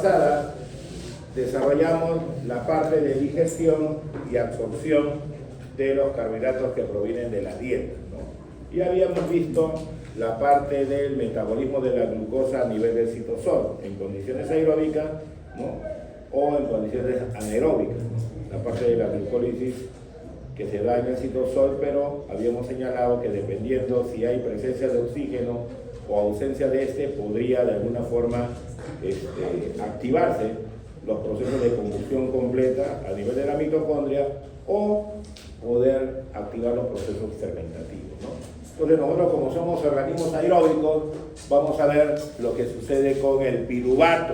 Pasada desarrollamos la parte de digestión y absorción de los carbohidratos que provienen de la dieta, ¿no? Y habíamos visto la parte del metabolismo de la glucosa a nivel del citosol en condiciones aeróbicas, ¿no? O en condiciones anaeróbicas, ¿no? La parte de la glucólisis que se da en el citosol, pero habíamos señalado que dependiendo si hay presencia de oxígeno o ausencia de este, podría de alguna forma activarse los procesos de combustión completa a nivel de la mitocondria o poder activar los procesos fermentativos, ¿no? Entonces nosotros, como somos organismos aeróbicos, vamos a ver lo que sucede con el piruvato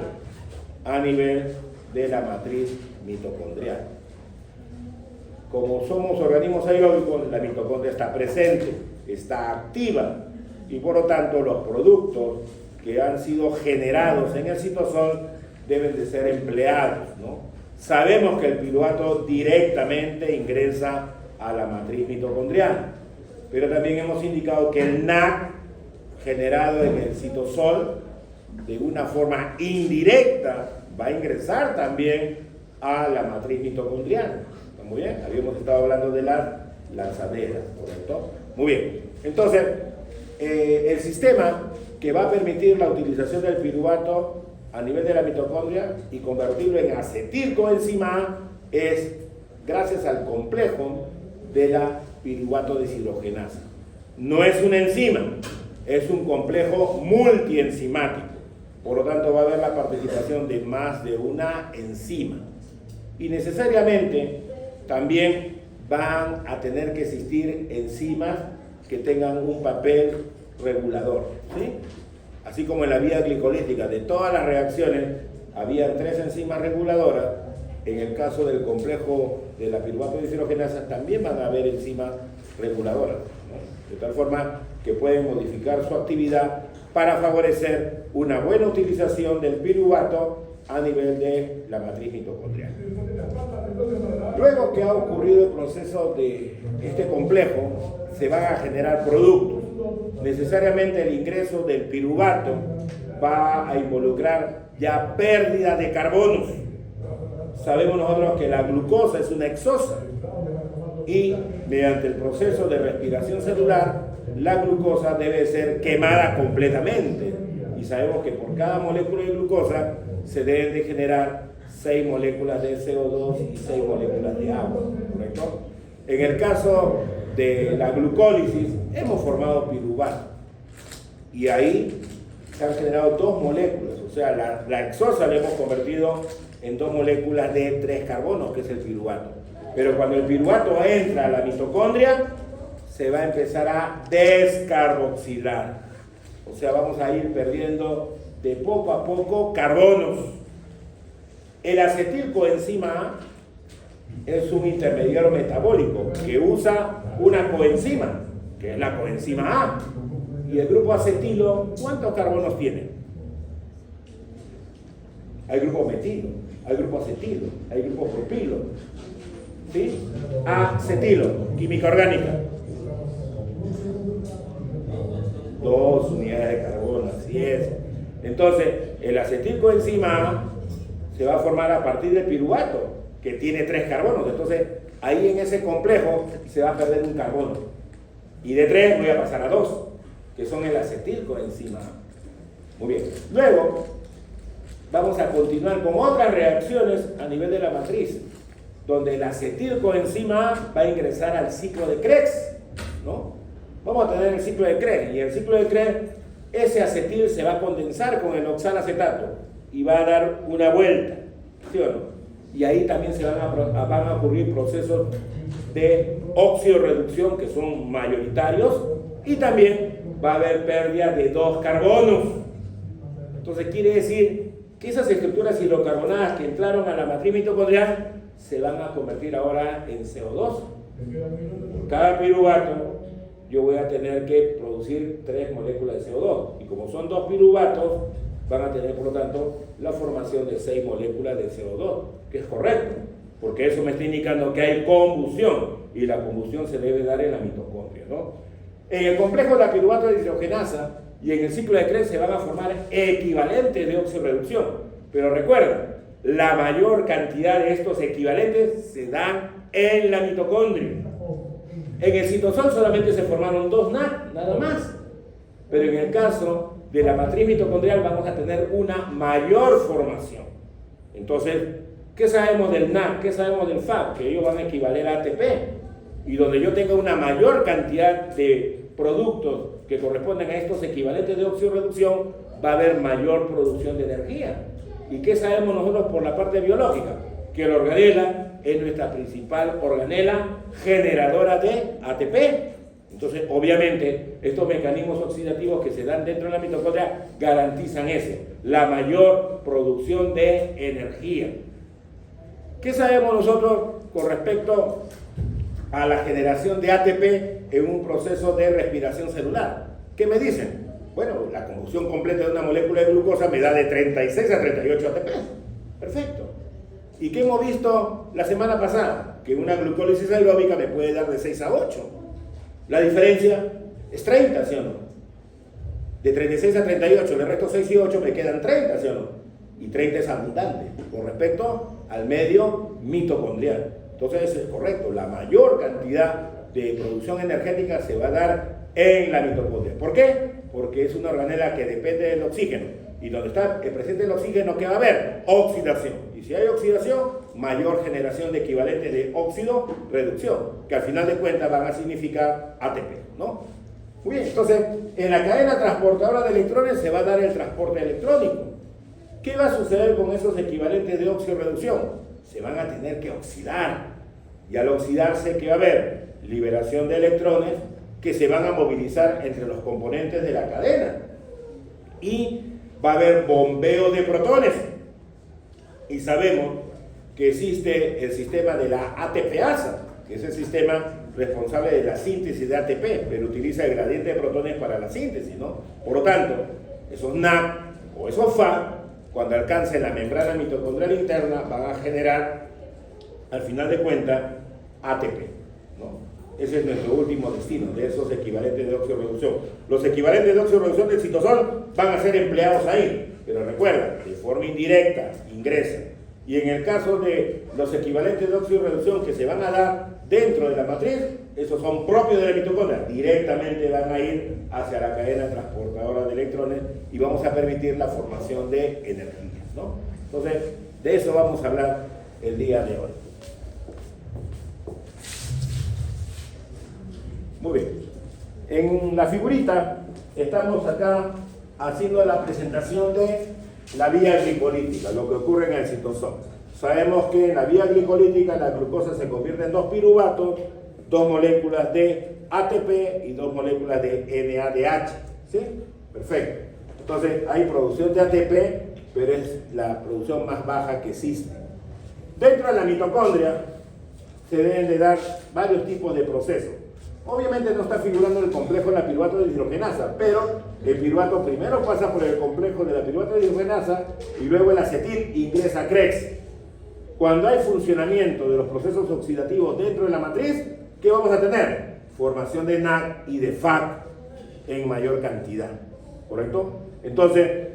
a nivel de la matriz mitocondrial. Como somos organismos aeróbicos, la mitocondria está presente, está activa, y por lo tanto los productos que han sido generados en el citosol deben de ser empleados, ¿no? Sabemos que el piruvato directamente ingresa a la matriz mitocondrial, pero también hemos indicado que el NAC generado en el citosol de una forma indirecta va a ingresar también a la matriz mitocondrial. ¿Está muy bien? Habíamos estado hablando de las lanzaderas, ¿correcto? Muy bien. Entonces, el sistema que va a permitir la utilización del piruvato a nivel de la mitocondria y convertirlo en acetilcoenzima A es gracias al complejo de la piruvato deshidrogenasa. No es una enzima, es un complejo multienzimático. Por lo tanto, va a haber la participación de más de una enzima. Y necesariamente también van a tener que existir enzimas que tengan un papel regulador, ¿sí? Así como en la vía glicolítica de todas las reacciones había 3 enzimas reguladoras, en el caso del complejo de la piruvato deshidrogenasa también van a haber enzimas reguladoras, ¿no? De tal forma que pueden modificar su actividad para favorecer una buena utilización del piruvato a nivel de la matriz mitocondrial. Luego que ha ocurrido el proceso de este complejo, se van a generar productos. Necesariamente el ingreso del piruvato va a involucrar ya pérdida de carbonos. Sabemos nosotros que la glucosa es una exosa y mediante el proceso de respiración celular, la glucosa debe ser quemada completamente. Y sabemos que por cada molécula de glucosa se deben de generar 6 moléculas de CO2 y 6 moléculas de agua, ¿correcto? En el caso de la glucólisis, hemos formado piruvato y ahí se han generado 2 moléculas, o sea, la exosa la hemos convertido en 2 moléculas de 3 carbonos, que es el piruvato. Pero cuando el piruvato entra a la mitocondria, se va a empezar a descarboxilar, o sea, vamos a ir perdiendo de poco a poco carbonos. El acetilcoenzima A es un intermediario metabólico que usa una coenzima, que es la coenzima A. Y el grupo acetilo, ¿cuántos carbonos tiene? Hay grupo metilo, hay grupo acetilo, hay grupo propilo, ¿sí? Acetilo, química orgánica. 2 unidades de carbono, así es. Entonces, el acetilcoenzima A se va a formar a partir del piruvato, que tiene 3 carbonos. Entonces, ahí en ese complejo se va a perder un carbono. Y de 3 voy a pasar a 2, que son el acetilcoenzima A. Muy bien. Luego, vamos a continuar con otras reacciones a nivel de la matriz, donde el acetilcoenzima A va a ingresar al ciclo de Krebs, ¿no? Vamos a tener el ciclo de Krebs, y el ciclo de Krebs, ese acetil se va a condensar con el oxalacetato y va a dar una vuelta, ¿sí o no? Y ahí también se van a ocurrir procesos de oxidorreducción que son mayoritarios y también va a haber pérdida de 2 carbonos. Entonces quiere decir que esas estructuras hidrocarbonadas que entraron a la matriz mitocondrial se van a convertir ahora en CO2. Por cada piruvato yo voy a tener que producir 3 moléculas de CO2 y como son 2 piruvatos van a tener por lo tanto la formación de 6 moléculas de CO2, que es correcto, porque eso me está indicando que hay combustión y la combustión se debe dar en la mitocondria, ¿no? En el complejo de la piruvato deshidrogenasa y en el ciclo de Krebs se van a formar equivalentes de oxidorreducción, Pero recuerda, la mayor cantidad de estos equivalentes se dan en la mitocondria. En el citosol solamente se formaron 2 NAC, nada más. Pero en el caso de la matriz mitocondrial vamos a tener una mayor formación. Entonces, ¿qué sabemos del NAC? ¿Qué sabemos del FAC? Que ellos van a equivaler a ATP. Y donde yo tenga una mayor cantidad de productos que corresponden a estos equivalentes de oxirreducción, va a haber mayor producción de energía. ¿Y qué sabemos nosotros por la parte biológica? Que la organela es nuestra principal organela generadora de ATP. Entonces, obviamente, estos mecanismos oxidativos que se dan dentro de la mitocondria garantizan eso, la mayor producción de energía. ¿Qué sabemos nosotros con respecto a la generación de ATP en un proceso de respiración celular? ¿Qué me dicen? Bueno, la combustión completa de una molécula de glucosa me da de 36 a 38 ATP. Perfecto. ¿Y qué hemos visto la semana pasada? Que una glucólisis aeróbica me puede dar de 6 a 8. La diferencia es 30, ¿sí o no? De 36 a 38, le resto 6 y 8, me quedan 30, ¿sí o no? Y 30 es abundante con respecto al medio mitocondrial. Entonces eso es correcto, la mayor cantidad de producción energética se va a dar en la mitocondria. ¿Por qué? Porque es una organela que depende del oxígeno. Y donde está presente el oxígeno, ¿qué va a haber? Oxidación. Y si hay oxidación, mayor generación de equivalentes de óxido, reducción, que al final de cuentas van a significar ATP, ¿no? Muy bien, entonces, en la cadena transportadora de electrones se va a dar el transporte electrónico. ¿Qué va a suceder con esos equivalentes de óxido reducción? Se van a tener que oxidar. Y al oxidarse, ¿qué va a haber? Liberación de electrones que se van a movilizar entre los componentes de la cadena. Y va a haber bombeo de protones. Y sabemos que existe el sistema de la ATPasa, que es el sistema responsable de la síntesis de ATP, pero utiliza el gradiente de protones para la síntesis, ¿no? Por lo tanto, esos NAC o esos FAC, cuando alcancen la membrana mitocondrial interna, van a generar, al final de cuentas, ATP, ¿no? Ese es nuestro último destino de esos equivalentes de oxirreducción. Los equivalentes de oxirreducción del citosol van a ser empleados ahí, pero recuerda, de forma indirecta, ingresan. Y en el caso de los equivalentes de oxirreducción que se van a dar dentro de la matriz, esos son propios de la mitocondria, directamente van a ir hacia la cadena transportadora de electrones y vamos a permitir la formación de energía, ¿no? Entonces, de eso vamos a hablar el día de hoy. Muy bien. En la figurita estamos acá haciendo la presentación de la vía glicolítica, lo que ocurre en el citosol. Sabemos que en la vía glicolítica la glucosa se convierte en 2 piruvatos, 2 moléculas de ATP y 2 moléculas de NADH. ¿Sí? Perfecto. Entonces hay producción de ATP, pero es la producción más baja que existe. Dentro de la mitocondria se deben de dar varios tipos de procesos. Obviamente no está figurando el complejo de la piruvato de dihidrogenasa, pero el piruvato primero pasa por el complejo de la piruvato de dihidrogenasa y luego el acetil ingresa a Krebs. Cuando hay funcionamiento de los procesos oxidativos dentro de la matriz, ¿qué vamos a tener? Formación de NAC y de FAC en mayor cantidad, ¿correcto? Entonces,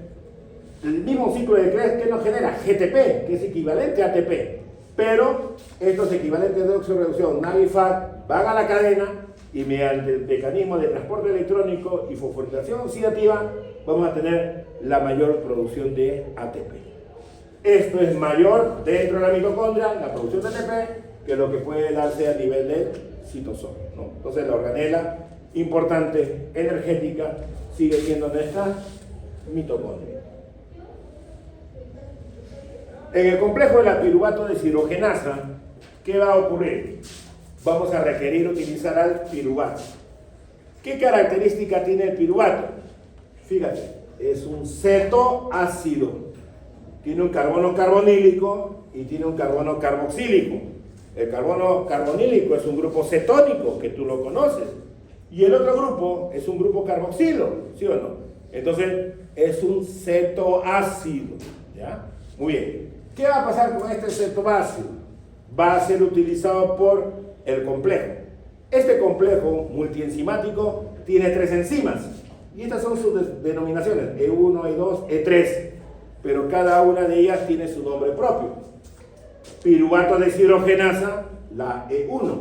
el mismo ciclo de Krebs, ¿qué nos genera? GTP, que es equivalente a ATP, pero estos equivalentes de oxirreducción, NAC y FAC, van a la cadena y mediante el mecanismo de transporte electrónico y fosforilación oxidativa vamos a tener la mayor producción de ATP. Esto es mayor dentro de la mitocondria, la producción de ATP, que lo que puede darse a nivel del citosol, ¿no? Entonces la organela importante energética sigue siendo nuestra mitocondria. En el complejo de la piruvato deshidrogenasa, ¿qué va a ocurrir? Vamos a requerir utilizar al piruvato. ¿Qué característica tiene el piruvato? Fíjate, es un cetoácido. Tiene un carbono carbonílico y tiene un carbono carboxílico. El carbono carbonílico es un grupo cetónico, que tú lo conoces. Y el otro grupo es un grupo carboxilo, ¿sí o no? Entonces, es un cetoácido, ¿ya? Muy bien. ¿Qué va a pasar con este cetoácido? Va a ser utilizado por el complejo. Este complejo multienzimático tiene 3 enzimas. Y estas son sus denominaciones, E1, E2, E3. pero cada una de ellas tiene su nombre propio. Piruvato deshidrogenasa, la E1.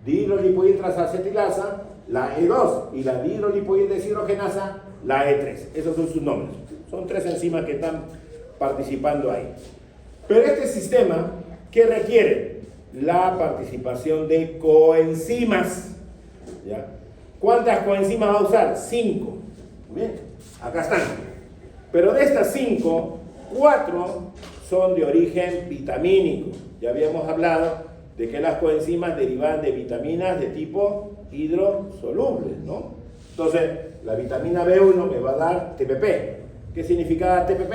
Dihidrolipoidrasacetilasa, la E2. Y la dihidrolipoideshidrogenasa, la E3. Esos son sus nombres. Son 3 enzimas que están participando ahí. Pero este sistema, ¿qué requiere? La participación de coenzimas. ¿Ya? ¿Cuántas coenzimas va a usar? 5. Bien, acá están. Pero de estas 5, 4 son de origen vitamínico. Ya habíamos hablado de que las coenzimas derivan de vitaminas de tipo hidrosolubles, ¿no? Entonces, la vitamina B1 me va a dar TPP. ¿Qué significa TPP?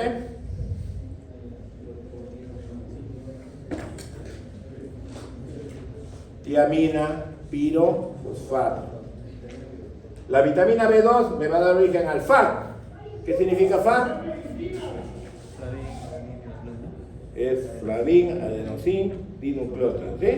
Tiamina pirofosfato. La vitamina B2 me va a dar origen al FAT. ¿Qué significa FAT? Es flavin, adenosin, dinucleótido, ¿sí?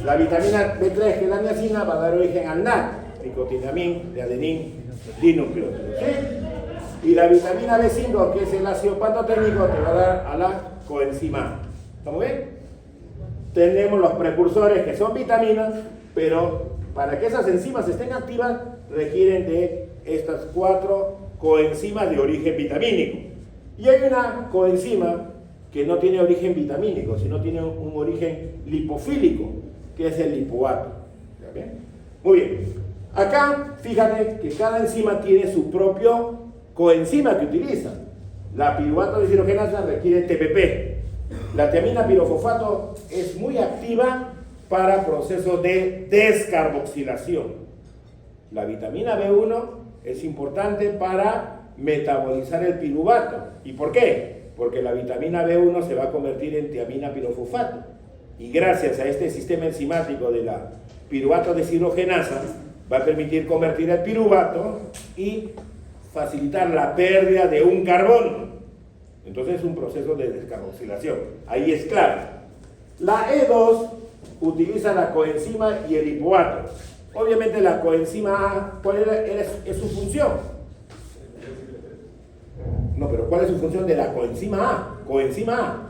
La vitamina B3, que es la niacina, va a dar origen al NAD, nicotinamín, de adenín, dinucleótido, ¿sí? Y la vitamina B5, que es el ácido pantoténico, te va a dar a la coenzima A. ¿Estamos bien? Tenemos los precursores que son vitaminas, pero para que esas enzimas estén activas requieren de estas 4 coenzimas de origen vitamínico. Y hay una coenzima que no tiene origen vitamínico, sino tiene un origen lipofílico, que es el lipoato. ¿Ya ven? Muy bien. Acá, fíjate que cada enzima tiene su propio coenzima que utiliza. La piruvato deshidrogenasa requiere TPP. La tiamina pirofosfato es muy activa para procesos de descarboxilación. La vitamina B1 es importante para metabolizar el piruvato. ¿Y por qué? Porque la vitamina B1 se va a convertir en tiamina pirofosfato. Y gracias a este sistema enzimático de la piruvato deshidrogenasa, va a permitir convertir el piruvato y facilitar la pérdida de un carbono. Entonces es un proceso de descarboxilación. Ahí es claro. La E2 utiliza la coenzima y el lipoato. Obviamente la coenzima A, ¿cuál es su función? No, pero ¿cuál es su función de la coenzima A? Coenzima A.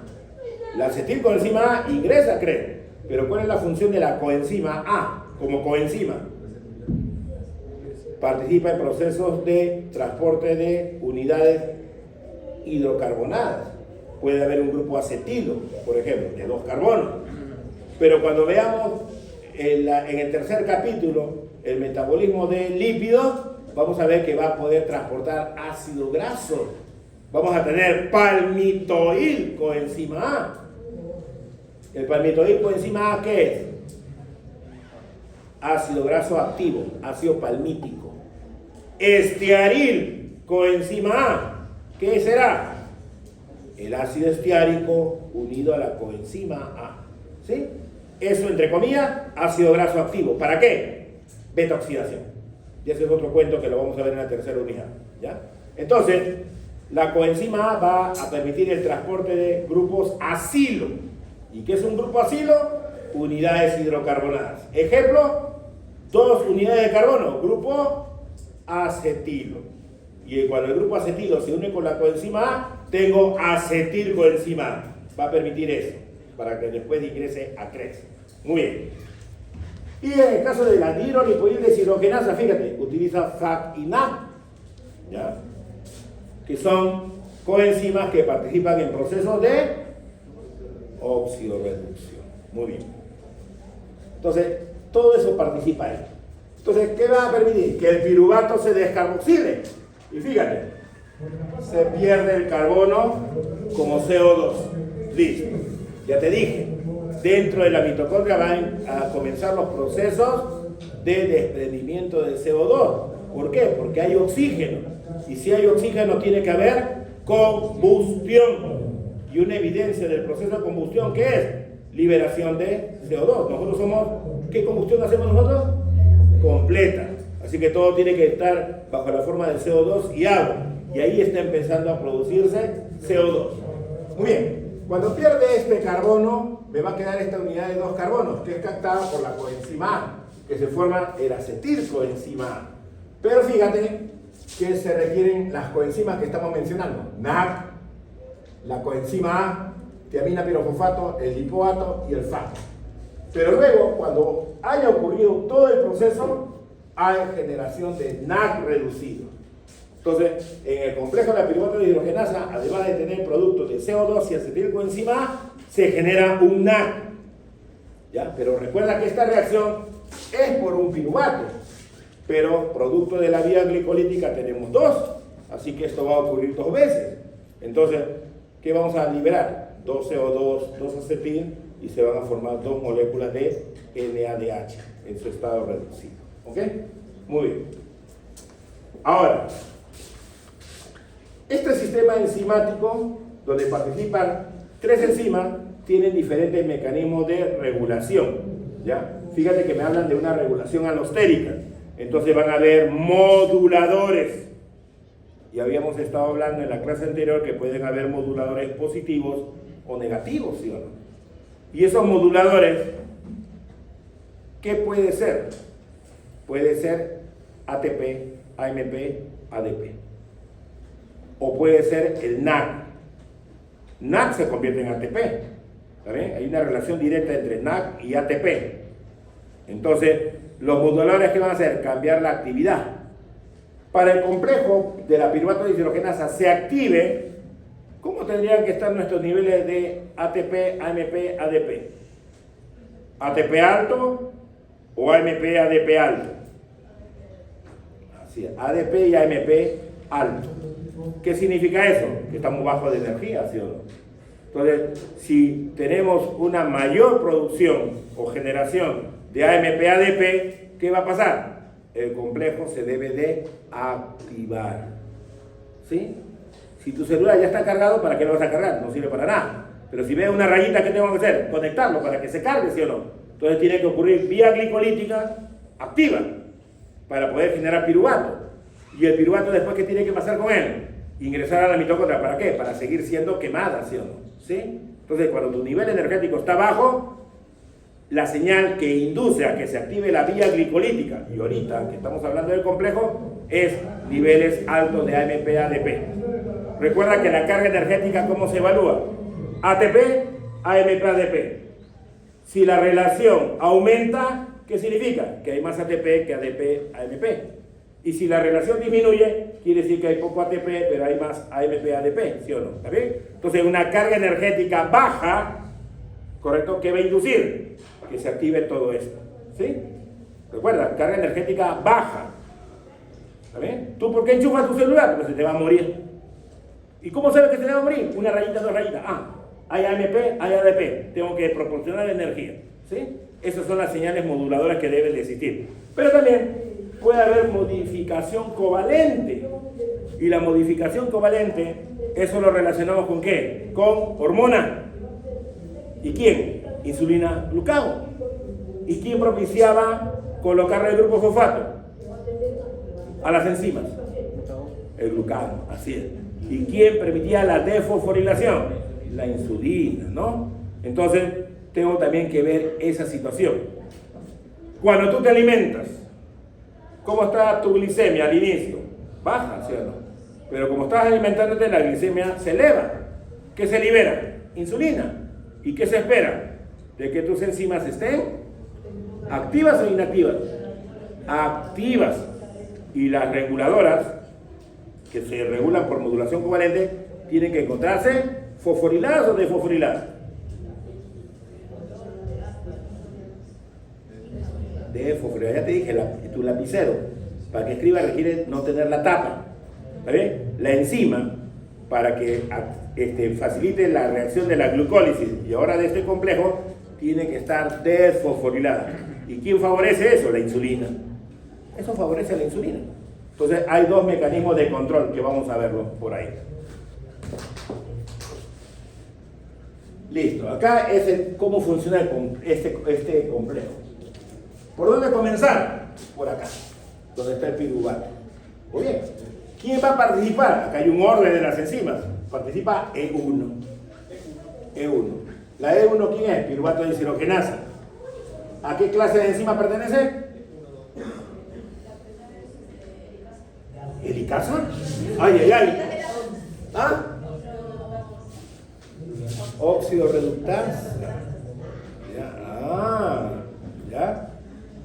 La acetilcoenzima A ingresa, creo. Pero ¿cuál es la función de la coenzima A como coenzima? Participa en procesos de transporte de unidades hidrocarbonadas. Puede haber un grupo acetilo, por ejemplo, de 2 carbonos. Pero cuando veamos en el tercer capítulo el metabolismo de lípidos, vamos a ver que va a poder transportar ácido graso. Vamos a tener palmitoil coenzima A. El palmitoil coenzima A, ¿qué es? Ácido graso activo, ácido palmítico. Estearil coenzima A, ¿qué será? El ácido esteárico unido a la coenzima A. ¿Sí? Eso, entre comillas, ácido graso activo. ¿Para qué? Beta oxidación. Y ese es otro cuento que lo vamos a ver en la tercera unidad. ¿Ya? Entonces, la coenzima A va a permitir el transporte de grupos acilo. ¿Y qué es un grupo acilo? Unidades hidrocarbonadas. Ejemplo, 2 unidades de carbono, grupo acetilo. Y cuando el grupo acetilo se une con la coenzima A, tengo acetilcoenzima A. Va a permitir eso, para que después ingrese a CRES. Muy bien. Y en el caso de la dihidrolipoideshidrogenasa, fíjate, utiliza FAC y NAD, ¿ya? Que son coenzimas que participan en procesos de oxidorreducción. Muy bien. Entonces, todo eso participa ahí. Entonces, ¿qué va a permitir? Que el piruvato se descarboxile. Y fíjate, se pierde el carbono como CO2. Listo. Ya te dije, dentro de la mitocondria van a comenzar los procesos de desprendimiento de CO2. ¿Por qué? Porque hay oxígeno. Y si hay oxígeno tiene que haber combustión. Y una evidencia del proceso de combustión, ¿qué es? Liberación de CO2. Nosotros somos, ¿qué combustión hacemos nosotros? Completa. Así que todo tiene que estar bajo la forma de CO2 y agua. Y ahí está empezando a producirse CO2. Muy bien. Cuando pierde este carbono, me va a quedar esta unidad de 2 carbonos, que es captada por la coenzima A, que se forma el acetilcoenzima A. Pero fíjate que se requieren las coenzimas que estamos mencionando, NAC, la coenzima A, tiamina pirofosfato, el lipoato y el fato. Pero luego, cuando haya ocurrido todo el proceso, hay generación de NAC reducido. Entonces, en el complejo de la piruvato de hidrogenasa, además de tener productos de CO2 y acetilcoenzima A, se genera un NAC. ¿Ya? Pero recuerda que esta reacción es por un piruvato, pero producto de la vía glicolítica tenemos dos, así que esto va a ocurrir dos veces. Entonces, ¿qué vamos a liberar? 2 CO2, 2 acetil, y se van a formar dos moléculas de NADH en su estado reducido. ¿Ok? Muy bien. Ahora, este sistema enzimático, donde participan 3 enzimas, tienen diferentes mecanismos de regulación. ¿Ya? Fíjate que me hablan de una regulación alostérica. Entonces van a haber moduladores. Y habíamos estado hablando en la clase anterior que pueden haber moduladores positivos o negativos, ¿sí o no? Y esos moduladores, ¿qué puede ser? Puede ser ATP, AMP, ADP. O puede ser el NAC. NAC se convierte en ATP. ¿Está bien? Hay una relación directa entre NAC y ATP. Entonces, los moduladores, ¿qué van a hacer? Cambiar la actividad. Para el complejo de la piruvato de hidrogenasa se active, ¿cómo tendrían que estar nuestros niveles de ATP, AMP, ADP? ¿ATP alto o AMP, ADP alto? Así es, ADP y AMP alto. ¿Qué significa eso? Que estamos bajos de energía, ¿sí o no? Entonces, si tenemos una mayor producción o generación de AMP, ADP, ¿qué va a pasar? El complejo se debe de activar. ¿Sí? Si tu celular ya está cargado, ¿para qué lo vas a cargar? No sirve para nada. Pero si ves una rayita, ¿qué tengo que hacer? Conectarlo para que se cargue, ¿sí o no? Entonces tiene que ocurrir vía glicolítica activa para poder generar piruvato. Y el piruvato después, ¿qué tiene que pasar con él? Ingresar a la mitocondria. ¿Para qué? Para seguir siendo quemada, ¿sí o no? ¿Sí? Entonces, cuando tu nivel energético está bajo, la señal que induce a que se active la vía glicolítica, y ahorita que estamos hablando del complejo, es niveles altos de AMP, ADP. Recuerda que la carga energética, ¿cómo se evalúa? ATP, AMP, ADP. Si la relación aumenta, ¿qué significa? Que hay más ATP que ADP, AMP. Y si la relación disminuye, quiere decir que hay poco ATP, pero hay más AMP, ADP, ¿sí o no? ¿Está bien? Entonces, una carga energética baja, ¿correcto? ¿Qué va a inducir? Que se active todo esto, ¿sí? Recuerda, carga energética baja. ¿Está bien? ¿Tú por qué enchufas tu celular? Pues se te va a morir. ¿Y cómo sabes que se te va a morir? Una rayita, dos rayitas. Ah, hay AMP, hay ADP. Tengo que proporcionar energía, ¿sí? Esas son las señales moduladoras que deben de existir. Pero también puede haber modificación covalente. Y la modificación covalente, eso lo relacionamos con ¿qué? Con hormona. ¿Y quién? Insulina glucagón. ¿Y quién propiciaba colocarle el grupo fosfato a las enzimas? El glucagón, así es. ¿Y quién permitía la desfosforilación? La insulina, ¿no? Entonces, tengo también que ver esa situación. Cuando tú te alimentas, ¿cómo está tu glicemia al inicio? Baja, ¿sí o no? Pero como estás alimentándote, la glicemia se eleva. ¿Qué se libera? Insulina. ¿Y qué se espera? De que tus enzimas estén activas o inactivas. Activas. Y las reguladoras, que se regulan por modulación covalente, tienen que encontrarse fosforiladas o desfosforiladas. Desfosforiladas. Ya te dije, tu lapicero, para que escriba, requiere no tener la tapa. ¿Está bien? La enzima, para que facilite la reacción de la glucólisis y ahora de este complejo, tiene que estar desfosforilada. ¿Y quién favorece eso? La insulina. Eso favorece a la insulina. Entonces hay dos mecanismos de control que vamos a verlo por ahí. Listo. Acá es cómo funciona este complejo. ¿Por dónde comenzar? Por acá, donde está el piruvato. Muy bien. ¿Quién va a participar? Acá hay un orden de las enzimas. Participa E1. E1. ¿La E1 quién es? Piruvato de deshidrogenasa. ¿A qué clase de enzima pertenece? ¿Helicasa? ¡Ay, ay, ay! ¿Ah? óxido reductasa. ¿Ya?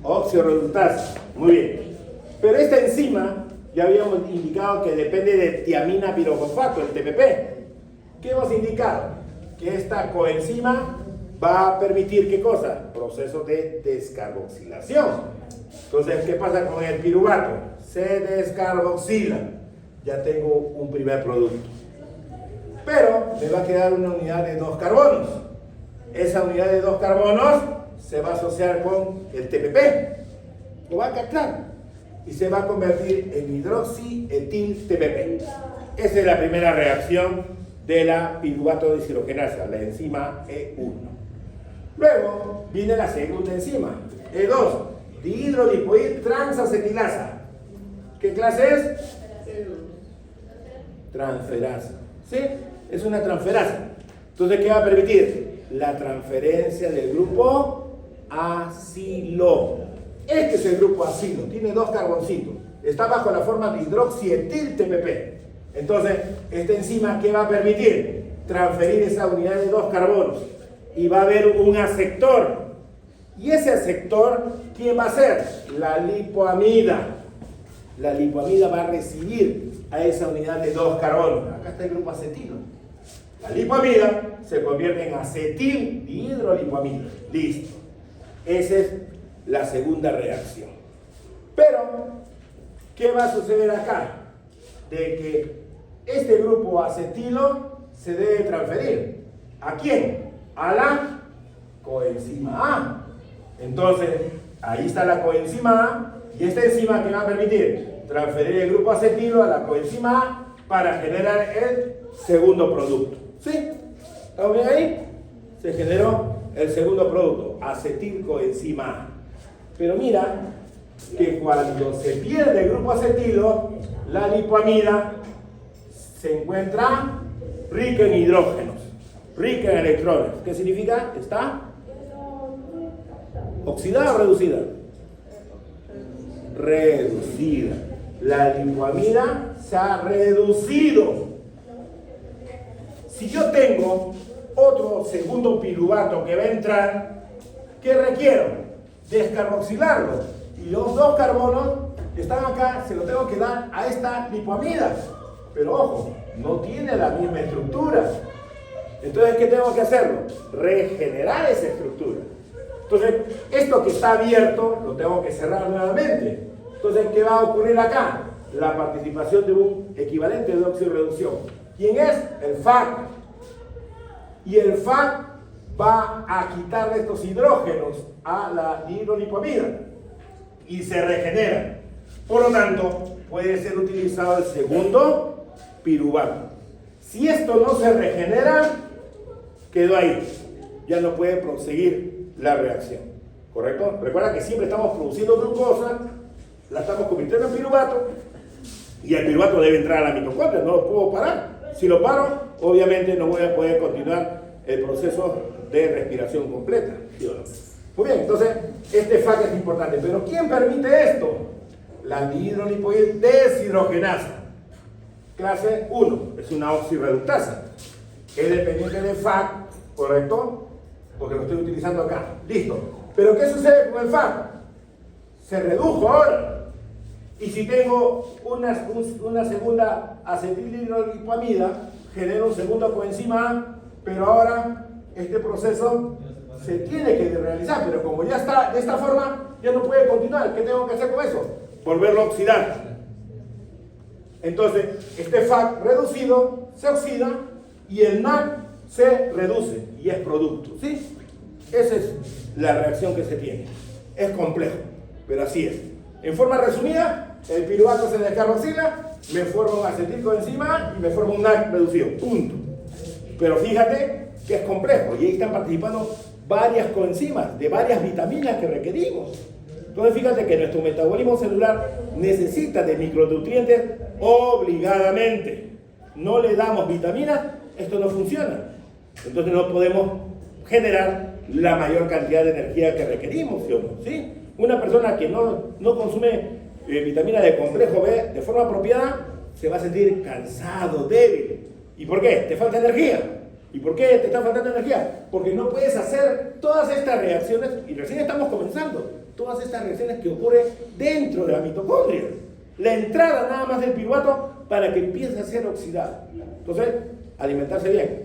Óxido reductasa. Muy bien. Pero esta enzima, ya habíamos indicado que depende de tiamina pirofosfato, el TPP. ¿Qué hemos indicado? Que esta coenzima va a permitir, ¿qué cosa? Procesos de descarboxilación. Entonces, ¿qué pasa con el piruvato? Se descarboxila. Ya tengo un primer producto. Pero me va a quedar una unidad de 2 carbonos. Esa unidad de 2 carbonos se va a asociar con el TPP. Lo va a captar y se va a convertir en hidroxietil-TPP. Esa es la primera reacción de la piruvato deshidrogenasa, la enzima E1. Luego viene la segunda enzima, E2, dihidrolipoid transacetilasa. ¿Qué clase es? Transferasa. ¿Sí? Es una transferasa. Entonces, ¿qué va a permitir? La transferencia del grupo acilo. Este es el grupo acilo, tiene 2 carboncitos. Está bajo la forma de hidroxietil-TPP. Entonces, esta enzima, ¿qué va a permitir? Transferir esa unidad de 2 carbonos. Y va a haber un aceptor. Y ese aceptor, ¿quién va a ser? La lipoamida. La lipoamida va a recibir a esa unidad de 2 carbonos. Acá está el grupo acetilo. La lipoamida se convierte en acetil dihidrolipoamida. Listo. Esa es la segunda reacción. Pero, ¿qué va a suceder acá? De que este grupo acetilo se debe transferir. ¿A quién? A la coenzima A. Entonces, ahí está la coenzima A, y esta enzima que va a permitir transferir el grupo acetilo a la coenzima A para generar el segundo producto. ¿Sí? ¿Estamos bien ahí? Se generó el segundo producto, acetilcoenzima A. Pero mira que cuando se pierde el grupo acetilo, la lipoamida se encuentra rica en hidrógenos, rica en electrones. ¿Qué significa? ¿Está oxidada o reducida? Reducida. La lipoamida se ha reducido. Si yo tengo otro segundo piruvato que va a entrar, ¿qué requiero? Descarboxilarlo. Y los 2 carbonos que están acá se los tengo que dar a esta lipoamida. Pero ojo, no tiene la misma estructura. Entonces, ¿qué tengo que hacerlo? Regenerar esa estructura. Entonces, esto que está abierto lo tengo que cerrar nuevamente. Entonces, ¿qué va a ocurrir acá? La participación de un equivalente de oxirreducción. ¿Quién es? El FAC. Y el FAC va a quitarle estos hidrógenos a la dihidrolipoamida y se regenera. Por lo tanto, puede ser utilizado el segundo piruvato. Si esto no se regenera, quedó ahí. Ya no puede proseguir la reacción. ¿Correcto? Recuerda que siempre estamos produciendo glucosa, la estamos convirtiendo en piruvato, y el piruvato debe entrar a la mitocondria, no lo puedo parar. Si lo paro, obviamente no voy a poder continuar el proceso de respiración completa. ¿Sí o no? Muy bien, entonces este FAC es importante. ¿Pero quién permite esto? La dihidrolipoid deshidrogenasa. Clase 1, es una oxirreductasa. Es dependiente de FAC, ¿correcto? Porque lo estoy utilizando acá. Listo. ¿Pero qué sucede con el FAC? Se redujo ahora. Y si tengo una segunda acetilhidrolipoamida, genero un segundo coenzima A, pero ahora este proceso se tiene que realizar, pero como ya está de esta forma, ya no puede continuar. ¿Qué tengo que hacer con eso? Volverlo a oxidar. Entonces, este FAC reducido se oxida y el NAC se reduce y es producto. ¿Sí? Esa es la reacción que se tiene. Es complejo, pero así es. En forma resumida, el piruvato se descarboxila, me forma un acetilcoenzima y me forma un NAC reducido. Punto. Pero fíjate que es complejo y ahí están participando varias coenzimas de varias vitaminas que requerimos. Entonces fíjate que nuestro metabolismo celular necesita de micronutrientes obligadamente. No le damos vitaminas, esto no funciona. Entonces no podemos generar la mayor cantidad de energía que requerimos, ¿sí o no? ¿Sí? Una persona que no consume vitamina de complejo B de forma apropiada se va a sentir cansado, débil. ¿Y por qué? Te falta energía. ¿Y por qué te está faltando energía? Porque no puedes hacer todas estas reacciones, y recién estamos comenzando, todas estas reacciones que ocurren dentro de la mitocondria. La entrada nada más del piruvato para que empiece a ser oxidado. Entonces, alimentarse bien.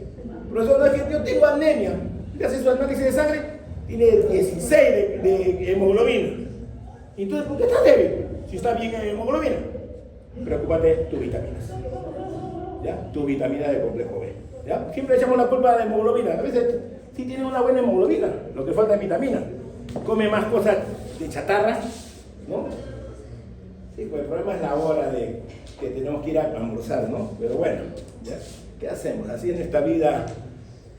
Profesor, no es que yo tengo anemia. Le hace su análisis de sangre, tiene 16 de hemoglobina. Entonces, ¿por qué estás débil? Si está bien en hemoglobina. Preocúpate tus vitaminas. ¿Ya? Tus vitaminas de complejo B. ¿Ya? Siempre echamos la culpa de la hemoglobina. A veces sí tiene una buena hemoglobina, lo que falta es vitamina. Come más cosas de chatarra, ¿no? Sí, pues el problema es la hora de que tenemos que ir a almorzar, ¿no? Pero bueno, ¿ya? ¿Qué hacemos? Así en esta vida.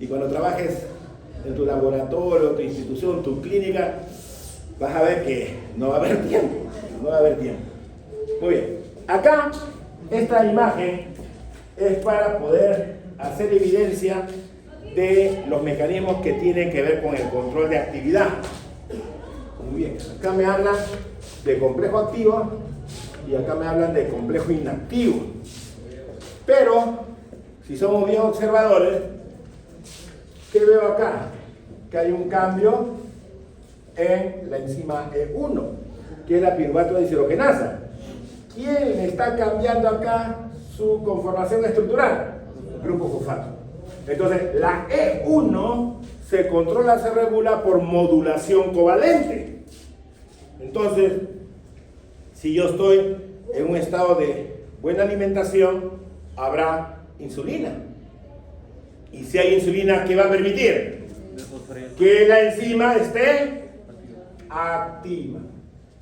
Y cuando trabajes en tu laboratorio, tu institución, tu clínica, vas a ver que no va a haber tiempo. No va a haber tiempo. Muy bien. Acá, esta imagen es para poder hacer evidencia de los mecanismos que tienen que ver con el control de actividad. Muy bien. Acá me hablan de complejo activo y acá me hablan de complejo inactivo. Pero, si somos bien observadores, ¿qué veo acá? Que hay un cambio en la enzima E1, que es la piruvato deshidrogenasa. ¿Quién está cambiando acá su conformación estructural? Grupo fosfato. Entonces, la E1 se controla, se regula por modulación covalente. Entonces, si yo estoy en un estado de buena alimentación, habrá insulina. Y si hay insulina, ¿qué va a permitir? Que la enzima esté activa.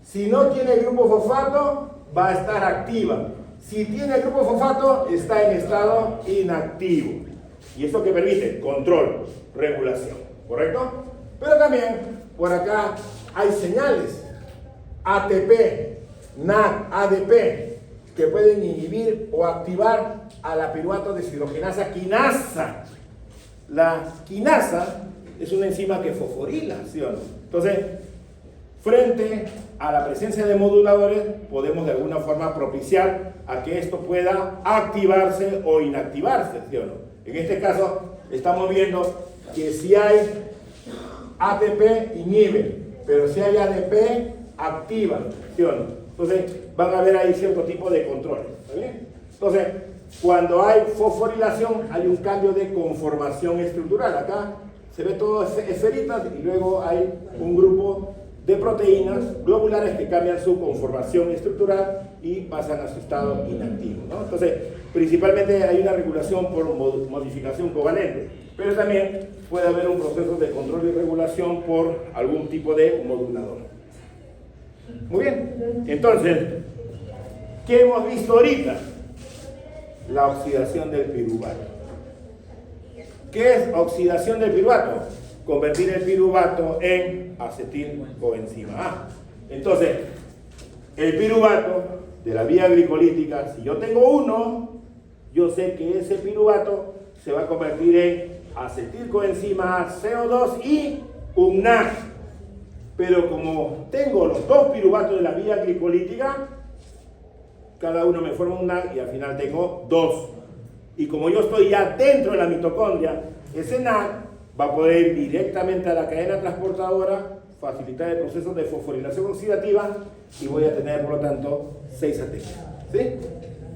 Si no tiene grupo fosfato, va a estar activa. Si tiene grupo fosfato, está en estado inactivo. ¿Y eso qué permite? Control, regulación. ¿Correcto? Pero también, por acá, hay señales. ATP, NAD, ADP, que pueden inhibir o activar a la piruvato deshidrogenasa quinasa. La quinasa es una enzima que fosforila, ¿sí o no? Entonces, frente a la presencia de moduladores, podemos de alguna forma propiciar a que esto pueda activarse o inactivarse, ¿sí o no? En este caso, estamos viendo que si hay ATP, inhibe, pero si hay ADP, activa, ¿sí o no? Entonces, van a haber ahí cierto tipo de controles, ¿está bien? Entonces, cuando hay fosforilación, hay un cambio de conformación estructural. Acá se ve todo esferitas y luego hay un grupo de proteínas globulares que cambian su conformación estructural y pasan a su estado inactivo, ¿no? Entonces, principalmente hay una regulación por modificación covalente, pero también puede haber un proceso de control y regulación por algún tipo de modulador. Muy bien, entonces, ¿qué hemos visto ahorita? La oxidación del piruvato. ¿Qué es oxidación del piruvato? Convertir el piruvato en acetilcoenzima A. Entonces, el piruvato de la vía glicolítica, si yo tengo uno, yo sé que ese piruvato se va a convertir en acetilcoenzima A, CO2 y un NAD. Pero como tengo los dos piruvatos de la vía glicolítica, cada uno me forma un NAD y al final tengo dos. Y como yo estoy ya dentro de la mitocondria, ese NAD va a poder ir directamente a la cadena transportadora, facilitar el proceso de fosforilación oxidativa y voy a tener, por lo tanto, 6 ATP. ¿Sí?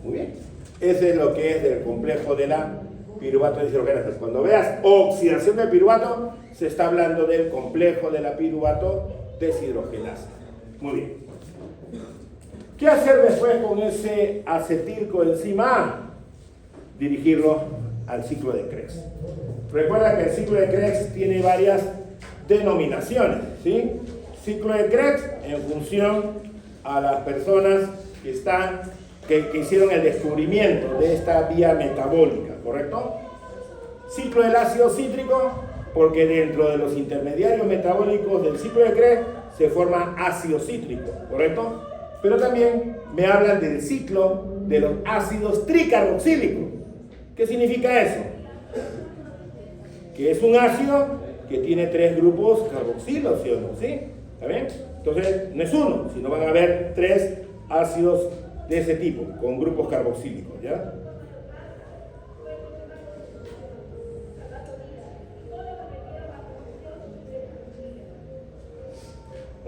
Muy bien. Ese es lo que es del complejo de la piruvato deshidrogenasa. Cuando veas oxidación del piruvato, se está hablando del complejo de la piruvato deshidrogenasa. Muy bien. ¿Qué hacer después con ese acetilcoenzima A? Dirigirlo al ciclo de Krebs. Recuerda que el ciclo de Krebs tiene varias denominaciones, ¿sí? Ciclo de Krebs en función a las personas que hicieron el descubrimiento de esta vía metabólica, ¿correcto? Ciclo del ácido cítrico, porque dentro de los intermediarios metabólicos del ciclo de Krebs se forma ácido cítrico, ¿correcto? Pero también me hablan del ciclo de los ácidos tricarboxílicos. ¿Qué significa eso? Que es un ácido que tiene 3 grupos carboxilos, ¿sí o no? ¿Sí? ¿Está bien? Entonces, no es uno, sino van a haber 3 ácidos de ese tipo, con grupos carboxílicos, ¿ya?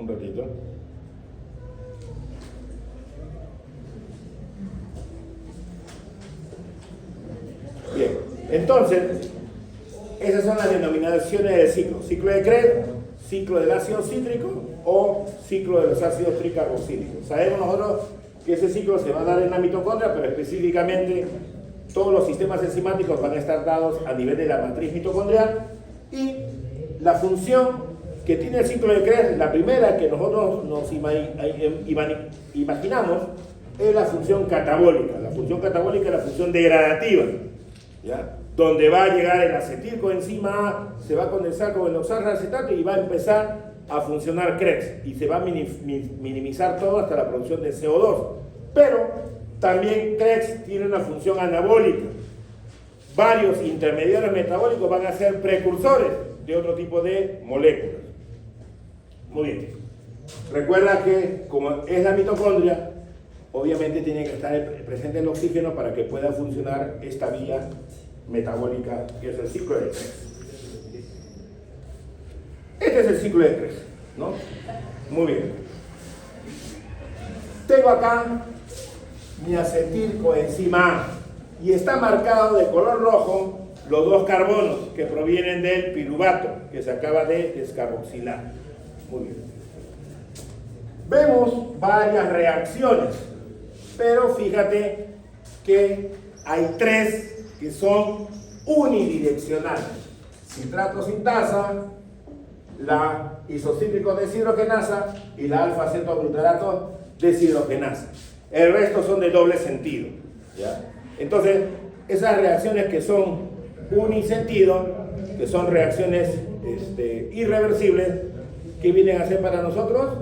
Un ratito. Bien, entonces, esas son las denominaciones del ciclo. Ciclo de Krebs, ciclo del ácido cítrico o ciclo de los ácidos tricarboxílicos. Sabemos nosotros que ese ciclo se va a dar en la mitocondria, pero específicamente todos los sistemas enzimáticos van a estar dados a nivel de la matriz mitocondrial, y la función que tiene el ciclo de Krebs, la primera que nosotros nos imaginamos, es la función catabólica. La función catabólica es la función degradativa, ¿ya? Donde va a llegar el acetilcoenzima A, se va a condensar con el oxalacetato y va a empezar a funcionar Krebs, y se va a minimizar todo hasta la producción de CO2. Pero también Krebs tiene una función anabólica. Varios intermediarios metabólicos van a ser precursores de otro tipo de moléculas. Muy bien. Recuerda que como es la mitocondria, obviamente tiene que estar presente el oxígeno para que pueda funcionar esta vía metabólica, que es el ciclo de Krebs. Este es el ciclo de Krebs, ¿no? Muy bien. Tengo acá mi acetilcoenzima A y está marcado de color rojo los dos carbonos que provienen del piruvato que se acaba de descarboxilar. Muy bien. Vemos varias reacciones, pero fíjate que hay tres que son unidireccionales: citrato sintasa, la isocítrico deshidrogenasa y la alfa-cetoglutarato deshidrogenasa. El resto son de doble sentido, ¿ya? Entonces, esas reacciones que son unisentido, que son reacciones irreversibles, ¿qué vienen a hacer para nosotros?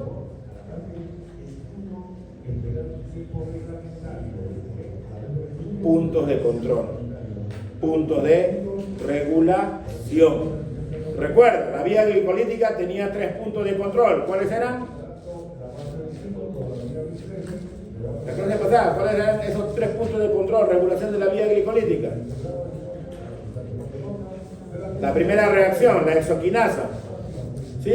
Puntos de control, puntos de regulación. Recuerda, la vía glicolítica tenía 3 puntos de control. ¿Cuáles eran? La clase pasada, ¿cuáles eran esos 3 puntos de control, regulación de la vía glicolítica? La primera reacción, la exoquinasa, ¿sí?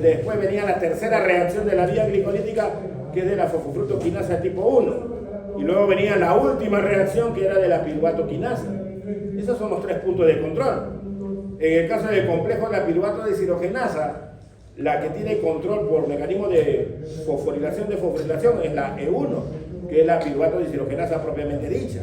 Después venía la tercera reacción de la vía glicolítica, que es de la fosfofructoquinasa tipo 1. Y luego venía la última reacción, que era de la piruvato-quinasa. Esos son los 3 puntos de control. En el caso del complejo de la piruvato deshidrogenasa, la que tiene control por mecanismo de fosforilación es la E1, que es la piruvato deshidrogenasa propiamente dicha.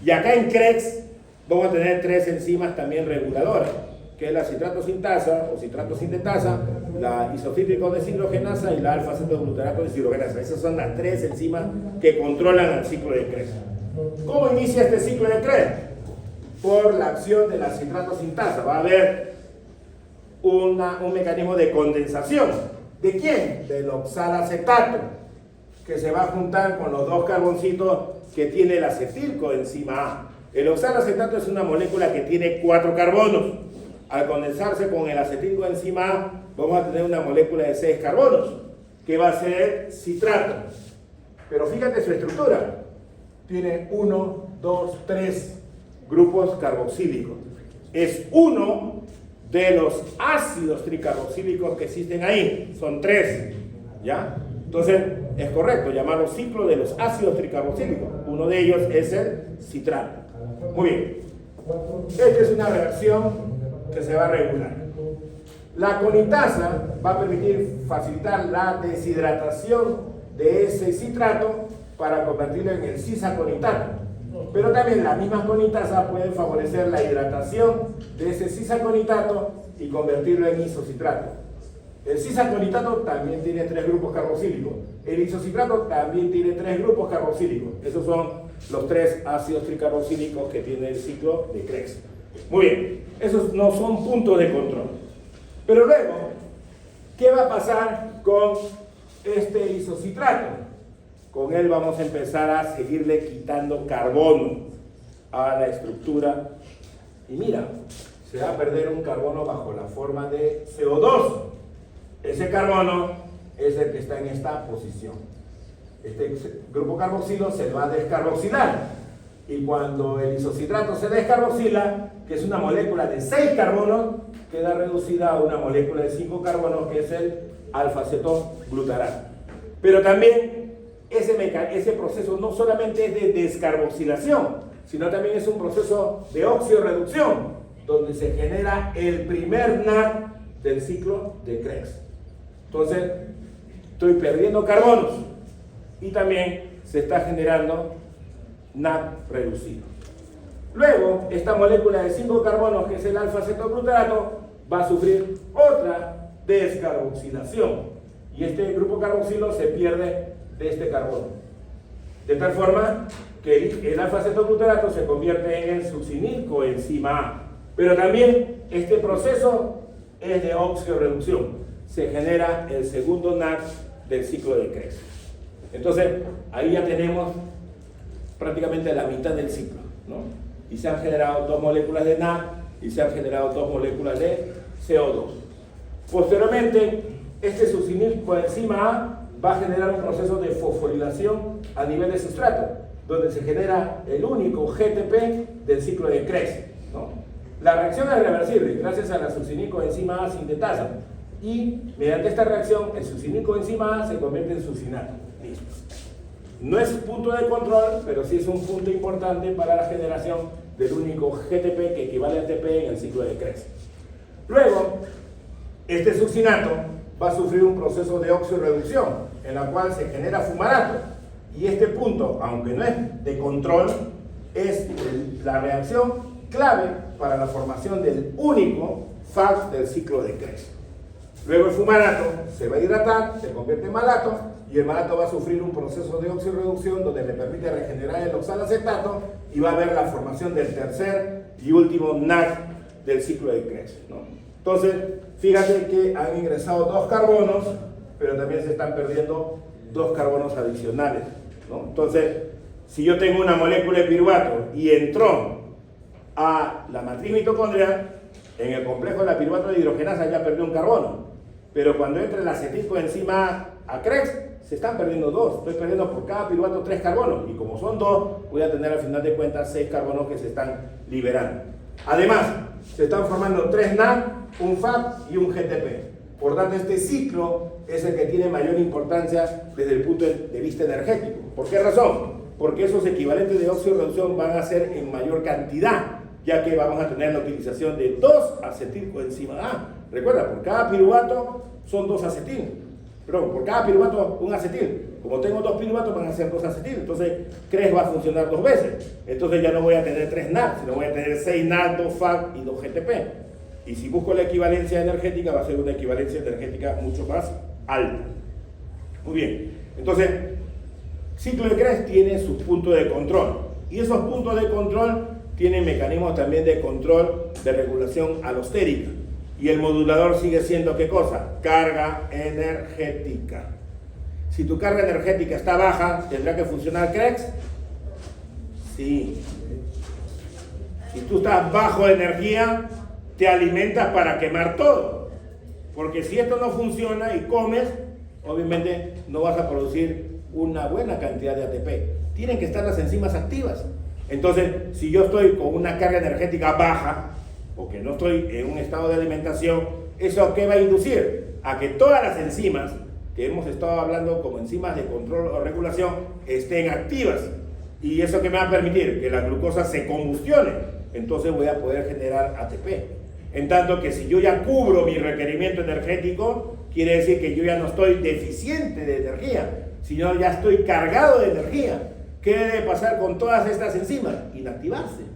Y acá en Krebs vamos a tener 3 enzimas también reguladoras, que es la citrato sintasa o citrato sintetasa, la isocítrico deshidrogenasa y la alfa-cetoglutarato deshidrogenasa. Esas son las 3 enzimas que controlan el ciclo de Krebs. ¿Cómo inicia este ciclo de Krebs? Por la acción de la citrato sintasa. Va a haber un mecanismo de condensación. ¿De quién? Del oxalacetato, que se va a juntar con los 2 carboncitos que tiene el acetilcoenzima A. El oxalacetato es una molécula que tiene 4 carbonos. Al condensarse con el acetilcoenzima A, vamos a tener una molécula de 6 carbonos, que va a ser citrato. Pero fíjate su estructura. Tiene 1, 2, 3 grupos carboxílicos. Es uno de los ácidos tricarboxílicos que existen ahí. Son 3, ¿ya? Entonces, es correcto llamarlo ciclo de los ácidos tricarboxílicos. Uno de ellos es el citrato. Muy bien. Esta es una reacción que se va a regular. La conitasa va a permitir facilitar la deshidratación de ese citrato para convertirlo en el cisaconitato. Pero también las mismas conitasas pueden favorecer la hidratación de ese cisaconitato y convertirlo en isocitrato. El cisaconitato también tiene 3 grupos carboxílicos. El isocitrato también tiene 3 grupos carboxílicos. Esos son los 3 ácidos tricarboxílicos que tiene el ciclo de Krebs. Muy bien, esos no son puntos de control. Pero luego, ¿qué va a pasar con este isocitrato? Con él vamos a empezar a seguirle quitando carbono a la estructura. Y mira, se va a perder un carbono bajo la forma de CO2. Ese carbono es el que está en esta posición. Este grupo carboxilo se va a descarboxilar. Y cuando el isocitrato se descarboxila, que es una molécula de 6 carbonos, queda reducida a una molécula de 5 carbonos, que es el alfa-cetoglutarato. Pero también ese proceso no solamente es de descarboxilación, sino también es un proceso de oxidorreducción, donde se genera el primer NAD del ciclo de Krebs. Entonces, estoy perdiendo carbonos y también se está generando NAD reducido. Luego, esta molécula de 5 carbonos, que es el alfa-cetoglutarato, va a sufrir otra descarboxilación. Y este grupo carboxilo se pierde de este carbono. De tal forma que el alfa-cetoglutarato se convierte en el succinilcoenzima A. Pero también este proceso es de oxidorreducción. Se genera el segundo NAD del ciclo de Krebs. Entonces, ahí ya tenemos prácticamente la mitad del ciclo, ¿no? Y se han generado 2 moléculas de NAD y se han generado 2 moléculas de CO2. Posteriormente, este succinilcoenzima A va a generar un proceso de fosforilación a nivel de sustrato, donde se genera el único GTP del ciclo de Krebs, ¿no? La reacción es reversible gracias a la succinilcoenzima A sintetasa, y mediante esta reacción el succinilcoenzima A se convierte en succinato. Listo. No es punto de control, pero sí es un punto importante para la generación del único GTP que equivale a ATP en el ciclo de Krebs. Luego, este succinato va a sufrir un proceso de oxidorreducción, en la cual se genera fumarato. Y este punto, aunque no es de control, es la reacción clave para la formación del único FAC del ciclo de Krebs. Luego el fumarato se va a hidratar, se convierte en malato, y el malato va a sufrir un proceso de oxidorreducción donde le permite regenerar el oxalacetato y va a haber la formación del tercer y último NAD del ciclo de Krebs, ¿no? Entonces, fíjate que han ingresado 2 carbonos, pero también se están perdiendo 2 carbonos adicionales, ¿no? Entonces, si yo tengo una molécula de piruvato y entró a la matriz mitocondrial, en el complejo de la piruvato de hidrogenasa ya perdió un carbono, pero cuando entra el acetilcoenzima a Krebs, se están perdiendo 2. Estoy perdiendo por cada piruvato 3 carbonos, y como son 2, voy a tener al final de cuentas 6 carbonos que se están liberando. Además, se están formando 3 NAD, un FAC y un GTP. Por tanto, este ciclo es el que tiene mayor importancia desde el punto de vista energético. ¿Por qué razón? Porque esos equivalentes de oxidorreducción van a ser en mayor cantidad, ya que vamos a tener la utilización de 2 acetilcoenzima A. Recuerda, por cada piruvato son 2 acetil. Pero por cada piruvato un acetil. Como tengo 2 piruvatos, van a ser 2 acetil. Entonces, Krebs va a funcionar 2 veces. Entonces ya no voy a tener 3 NAD, sino voy a tener 6 NAD, 2 FAC y 2 GTP. Y si busco la equivalencia energética, va a ser una equivalencia energética mucho más alta. Muy bien. Entonces, ciclo de Krebs tiene sus puntos de control. Y esos puntos de control tienen mecanismos también de control de regulación alostérica. Y el modulador sigue siendo, ¿qué cosa? Carga energética. Si tu carga energética está baja, ¿tendrá que funcionar Krebs? Sí. Si tú estás bajo de energía, te alimentas para quemar todo. Porque si esto no funciona y comes, obviamente no vas a producir una buena cantidad de ATP. Tienen que estar las enzimas activas. Entonces, si yo estoy con una carga energética baja, o que no estoy en un estado de alimentación, ¿eso qué va a inducir? A que todas las enzimas que hemos estado hablando como enzimas de control o regulación estén activas. ¿Y eso qué me va a permitir? Que la glucosa se combustione. Entonces voy a poder generar ATP. En tanto que si yo ya cubro mi requerimiento energético, quiere decir que yo ya no estoy deficiente de energía, sino ya estoy cargado de energía. ¿Qué debe pasar con todas estas enzimas? Inactivarse.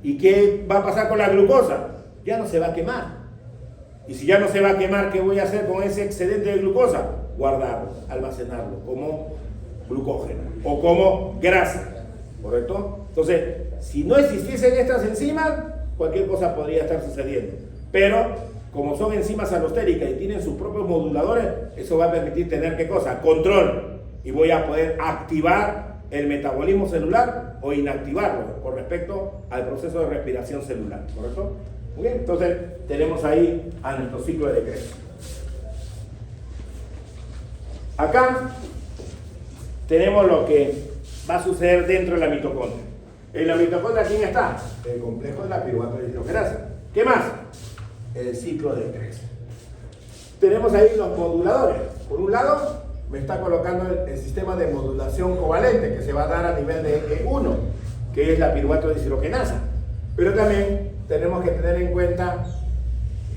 ¿Y qué va a pasar con la glucosa? Ya no se va a quemar. Y si ya no se va a quemar, ¿qué voy a hacer con ese excedente de glucosa? Guardarlo, almacenarlo como glucógeno o como grasa, ¿correcto? Entonces, si no existiesen estas enzimas, cualquier cosa podría estar sucediendo. Pero, como son enzimas alostéricas y tienen sus propios moduladores, eso va a permitir tener, ¿qué cosa? Control. Y voy a poder activar el metabolismo celular o inactivarlo con respecto al proceso de respiración celular, ¿correcto? Muy bien, entonces tenemos ahí a nuestro ciclo de Krebs. Acá tenemos lo que va a suceder dentro de la mitocondria. En la mitocondria, ¿quién está? El complejo de la piruvato deshidrogenasa. ¿Qué más? El ciclo de Krebs. Tenemos ahí los moduladores. Por un lado, me está colocando el sistema de modulación covalente que se va a dar a nivel de E1, que es la piruvato deshidrogenasa. Pero también tenemos que tener en cuenta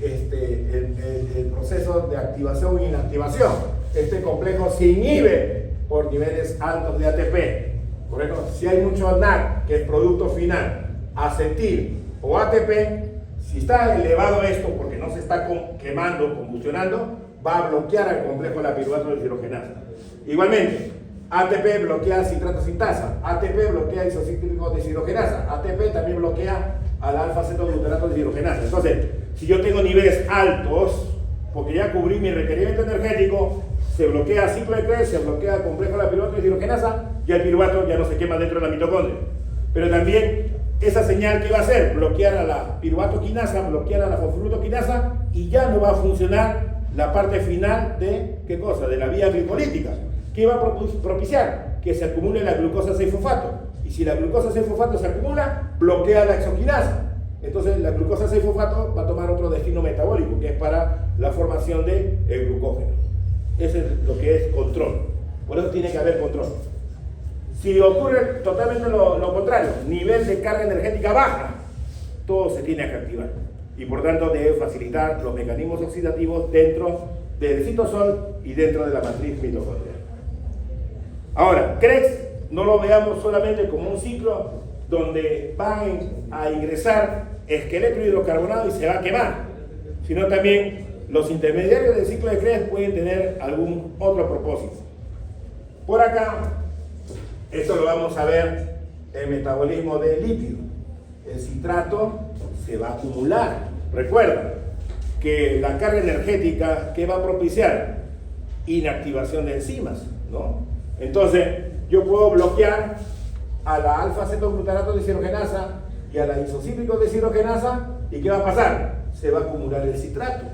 el proceso de activación e inactivación. Este complejo se inhibe por niveles altos de ATP. Por ejemplo, si hay mucho NAC, que es producto final, acetil o ATP, si está elevado esto porque no se está quemando, combustionando, va a bloquear al complejo de la piruvato deshidrogenasa. Igualmente, ATP bloquea citrato sintasa, ATP bloquea isocíclico deshidrogenasa, ATP también bloquea al alfa-cetoglutarato deshidrogenasa. Entonces, si yo tengo niveles altos, porque ya cubrí mi requerimiento energético, se bloquea el ciclo de Krebs, se bloquea el complejo de la piruvato deshidrogenasa y el piruvato ya no se quema dentro de la mitocondria. Pero también esa señal que va a hacer, bloquear a la piruvato quinasa, bloquear a la fosfruto quinasa y ya no va a funcionar la parte final de, ¿qué cosa? De la vía glicolítica. ¿Qué va a propiciar? Que se acumule la glucosa 6-fosfato. Y si la glucosa 6-fosfato se acumula, bloquea la exoquinasa. Entonces la glucosa 6-fosfato va a tomar otro destino metabólico, que es para la formación del glucógeno. Eso es lo que es control. Por eso tiene que haber control. Si ocurre totalmente lo contrario, nivel de carga energética baja, todo se tiene que activar. Y por tanto debe facilitar los mecanismos oxidativos dentro del citosol y dentro de la matriz mitocondrial. Ahora, Krebs no lo veamos solamente como un ciclo donde van a ingresar esqueleto hidrocarbonado y se va a quemar, sino también los intermediarios del ciclo de Krebs pueden tener algún otro propósito. Por acá, esto lo vamos a ver en metabolismo de lípido. El citrato se va a acumular. Recuerda que la carga energética, ¿qué va a propiciar? Inactivación de enzimas, ¿no? Entonces, yo puedo bloquear a la alfa-cetoglutarato deshidrogenasa y a la isocíclico deshidrogenasa, ¿y qué va a pasar? Se va a acumular el citrato.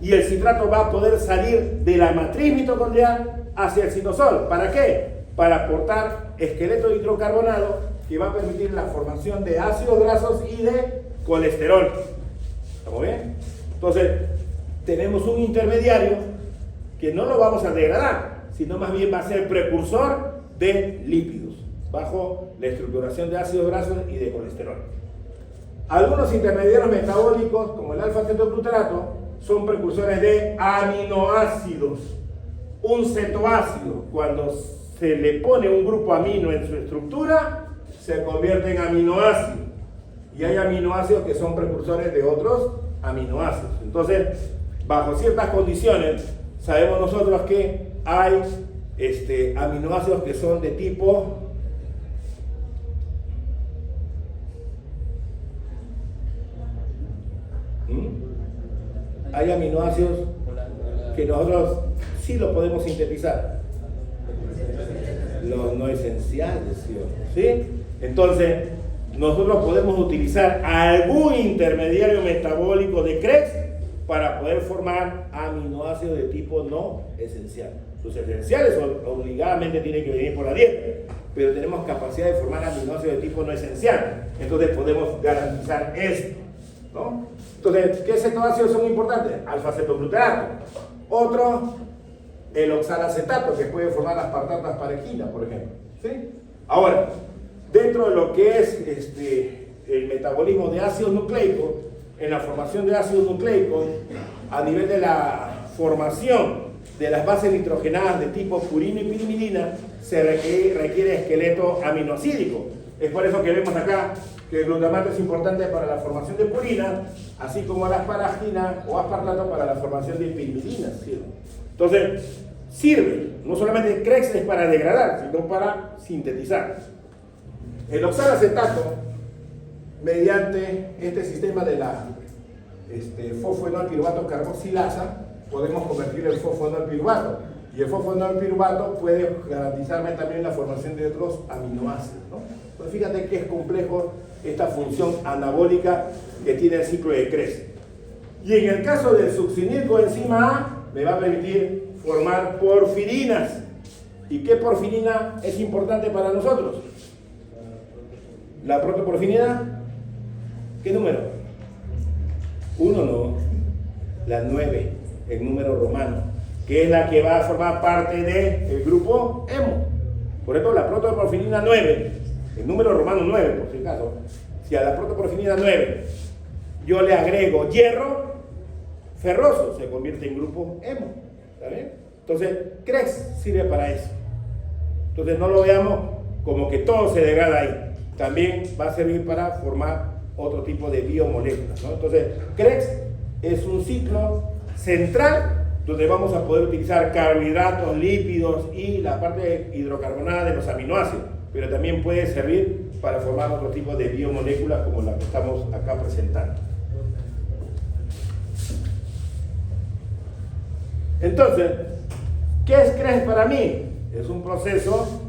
Y el citrato va a poder salir de la matriz mitocondrial hacia el citosol. ¿Para qué? Para aportar esqueleto hidrocarbonado que va a permitir la formación de ácidos grasos y de colesterol. ¿Estamos bien? Entonces, tenemos un intermediario que no lo vamos a degradar, sino más bien va a ser precursor de lípidos, bajo la estructuración de ácidos grasos y de colesterol. Algunos intermediarios metabólicos, como el alfa-cetoglutarato, son precursores de aminoácidos. Un cetoácido, cuando se le pone un grupo amino en su estructura, se convierte en aminoácido. Y hay aminoácidos que son precursores de otros aminoácidos. Entonces, bajo ciertas condiciones, sabemos nosotros que hay aminoácidos que son de tipo hay aminoácidos que nosotros sí los podemos sintetizar, los no esenciales, ¿sí? Entonces, nosotros podemos utilizar algún intermediario metabólico de Krebs para poder formar aminoácidos de tipo no esencial. Los esenciales obligadamente tienen que venir por la dieta, pero tenemos capacidad de formar aminoácidos de tipo no esencial. Entonces podemos garantizar esto, ¿no? Entonces, ¿qué cetoácidos son importantes? Alfa-cetoglutarato. Otro, el oxalacetato, que puede formar las aspartatas parequinas, por ejemplo, ¿sí? Ahora, dentro de lo que es el metabolismo de ácidos nucleicos, en la formación de ácidos nucleicos, a nivel de la formación de las bases nitrogenadas de tipo purina y pirimidina, se requiere esqueleto aminoacídico. Es por eso que vemos acá que el glutamato es importante para la formación de purina, así como la asparagina o aspartato para la formación de pirimidina, ¿sí? Entonces, sirve, no solamente Krebs es para degradar, sino para sintetizar. El oxalacetato, mediante este sistema de la fosfoenolpiruvato carboxilasa, podemos convertir el fosfoenolpiruvato. Y el fosfoenolpiruvato puede garantizarme también la formación de otros aminoácidos, ¿no? Pues fíjate que es complejo esta función anabólica que tiene el ciclo de Krebs. Y en el caso del succinilcoenzima A, me va a permitir formar porfirinas. ¿Y qué porfirina es importante para nosotros? La protoporfinina, ¿qué número? 1 no, la 9, el número romano, que es la que va a formar parte del grupo hemo. Por ejemplo, la protoporfinina 9, el número romano 9, por si acaso, si a la protoporfinina 9 yo le agrego hierro ferroso, se convierte en grupo hemo. ¿Está bien? Entonces, CREX sirve para eso. Entonces, no lo veamos como que todo se degrada ahí. También va a servir para formar otro tipo de biomoléculas, ¿no? Entonces, CREX es un ciclo central donde vamos a poder utilizar carbohidratos, lípidos y la parte hidrocarbonada de los aminoácidos, pero también puede servir para formar otro tipo de biomoléculas como la que estamos acá presentando. Entonces, ¿qué es CREX para mí? Es un proceso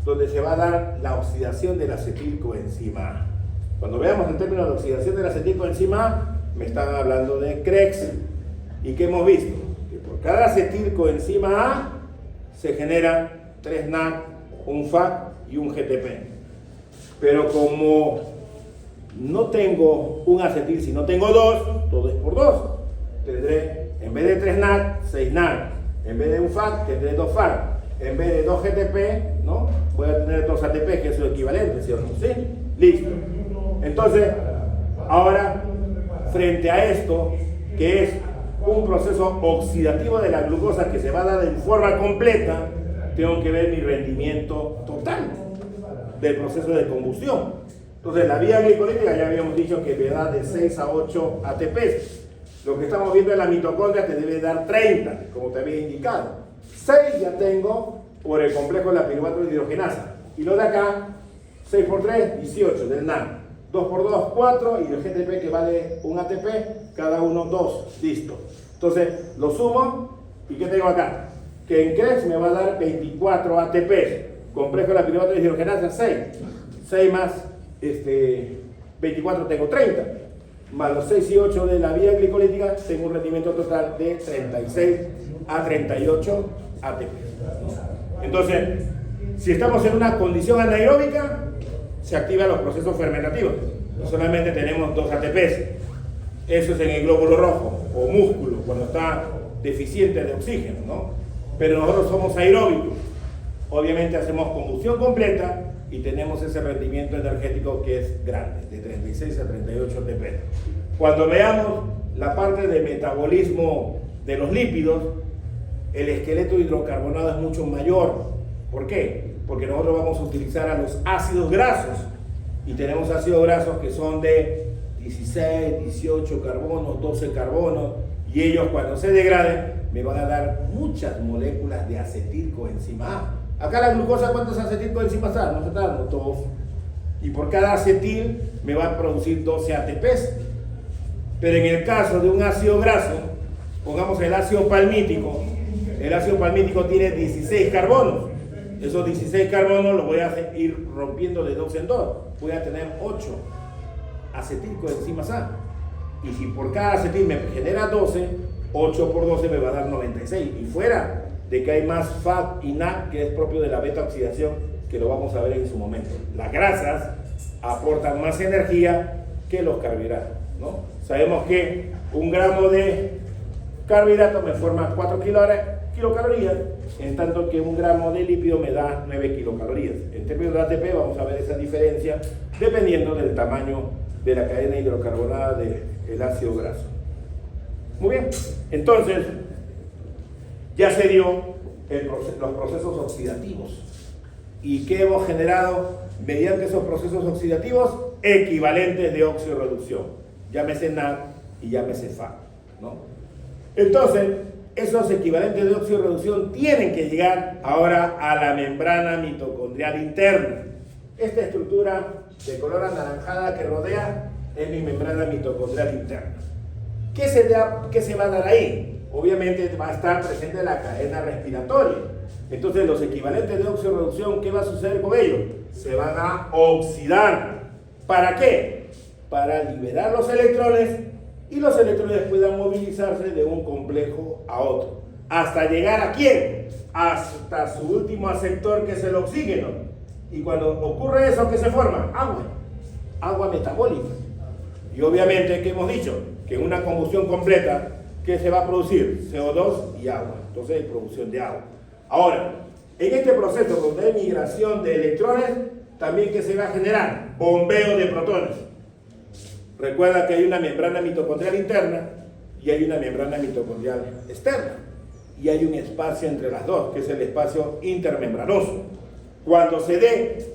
donde se va a dar la oxidación de la acetilcoenzima A. Cuando veamos el término de oxidación de la acetilcoenzima A, me están hablando de CREX. ¿Y qué hemos visto? Que por cada acetilcoenzima A se generan 3 NAC, un FAC y un GTP. Pero como no tengo un acetil, sino tengo 2, todo es por 2. Tendré, en vez de 3 NAC, 6 NAC. En vez de un FAC, tendré 2 FAC. En vez de 2 GTP, ¿no? Voy a tener 2 ATP, que es lo equivalente, ¿cierto? ¿Sí? Listo. Entonces, ahora, frente a esto, que es un proceso oxidativo de la glucosa que se va a dar en forma completa, tengo que ver mi rendimiento total del proceso de combustión. Entonces, la vía glicolítica ya habíamos dicho que me da de 6 a 8 ATPs. Lo que estamos viendo en la mitocondria te debe dar 30, como te había indicado. 6 ya tengo por el complejo de la piruvato de hidrogenasa. Y lo de acá, 6 por 3, 18 del NAC. 2 por 2, 4, y el GTP que vale un ATP, cada uno 2. Listo. Entonces, lo sumo, ¿y qué tengo acá? Que en CREX me va a dar 24 ATPs. Complejo de la piruvato de hidrogenasa, 6. 6 más 24 tengo 30. Más los 6 y 8 de la vía glicolítica, tengo un rendimiento total de 36 a 38 ATP. Entonces, si estamos en una condición anaeróbica, se activan los procesos fermentativos. No solamente tenemos 2 ATPs, eso es en el glóbulo rojo o músculo, cuando está deficiente de oxígeno, ¿no? Pero nosotros somos aeróbicos. Obviamente hacemos combustión completa y tenemos ese rendimiento energético que es grande, de 36 a 38 ATP. Cuando veamos la parte de metabolismo de los lípidos, el esqueleto hidrocarbonado es mucho mayor. ¿Por qué? Porque nosotros vamos a utilizar a los ácidos grasos y tenemos ácidos grasos que son de 16, 18 carbonos, 12 carbonos, y ellos cuando se degraden me van a dar muchas moléculas de acetilcoenzima A. Acá la glucosa, ¿cuántos acetilcoenzimas da? No se está dando 2. Y por cada acetil me va a producir 12 ATPs. Pero en el caso de un ácido graso, pongamos el ácido palmítico tiene 16 carbonos. Esos 16 carbonos los voy a ir rompiendo de 2 en 2. Voy a tener 8 acetilcoenzimas A. Y si por cada acetil me genera 12, 8 por 12 me va a dar 96. Y fuera de que hay más FAT y NAC, que es propio de la beta oxidación, que lo vamos a ver en su momento. Las grasas aportan más energía que los carbohidratos, ¿no? Sabemos que 1 gramo de carbohidrato me forma 4 kilocalorías, en tanto que 1 gramo de lípido me da 9 kilocalorías. En términos de ATP vamos a ver esa diferencia dependiendo del tamaño de la cadena hidrocarbonada del ácido graso. Muy bien, entonces ya se dio los procesos oxidativos. ¿Y qué hemos generado mediante esos procesos oxidativos? Equivalentes de oxirreducción. Llámese NAD y llámese FAC, ¿no? Entonces, esos equivalentes de oxirreducción tienen que llegar ahora a la membrana mitocondrial interna. Esta estructura de color anaranjada que rodea es mi membrana mitocondrial interna. ¿Qué se va a dar ahí? Obviamente va a estar presente la cadena respiratoria. Entonces los equivalentes de oxirreducción, ¿qué va a suceder con ellos? Se van a oxidar. ¿Para qué? Para liberar los electrones y los electrones puedan movilizarse de un complejo a otro. ¿Hasta llegar a quién? Hasta su último aceptor, que es el oxígeno. Y cuando ocurre eso, ¿qué se forma? Agua. agua metabólica. Y obviamente, ¿qué hemos dicho? Que en una combustión completa, ¿qué se va a producir? CO2 y agua. Entonces hay producción de agua. Ahora, en este proceso donde hay migración de electrones, también ¿qué se va a generar? Bombeo de protones. Recuerda que hay una membrana mitocondrial interna y hay una membrana mitocondrial externa. Y hay un espacio entre las dos, que es el espacio intermembranoso. Cuando se dé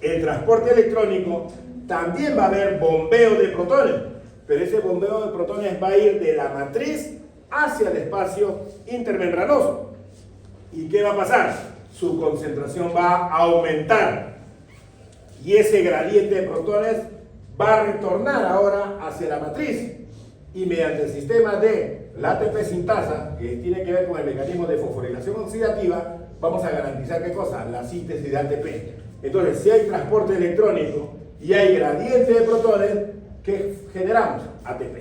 el transporte electrónico, también va a haber bombeo de protones, pero ese bombeo de protones va a ir de la matriz hacia el espacio intermembranoso. ¿Y qué va a pasar? Su concentración va a aumentar y ese gradiente de protones va a retornar ahora hacia la matriz y mediante el sistema de la ATP sintasa, que tiene que ver con el mecanismo de fosforilación oxidativa, vamos a garantizar ¿qué cosa? La síntesis de ATP. Entonces, si hay transporte electrónico y hay gradiente de protones, ¿qué generamos? ATP.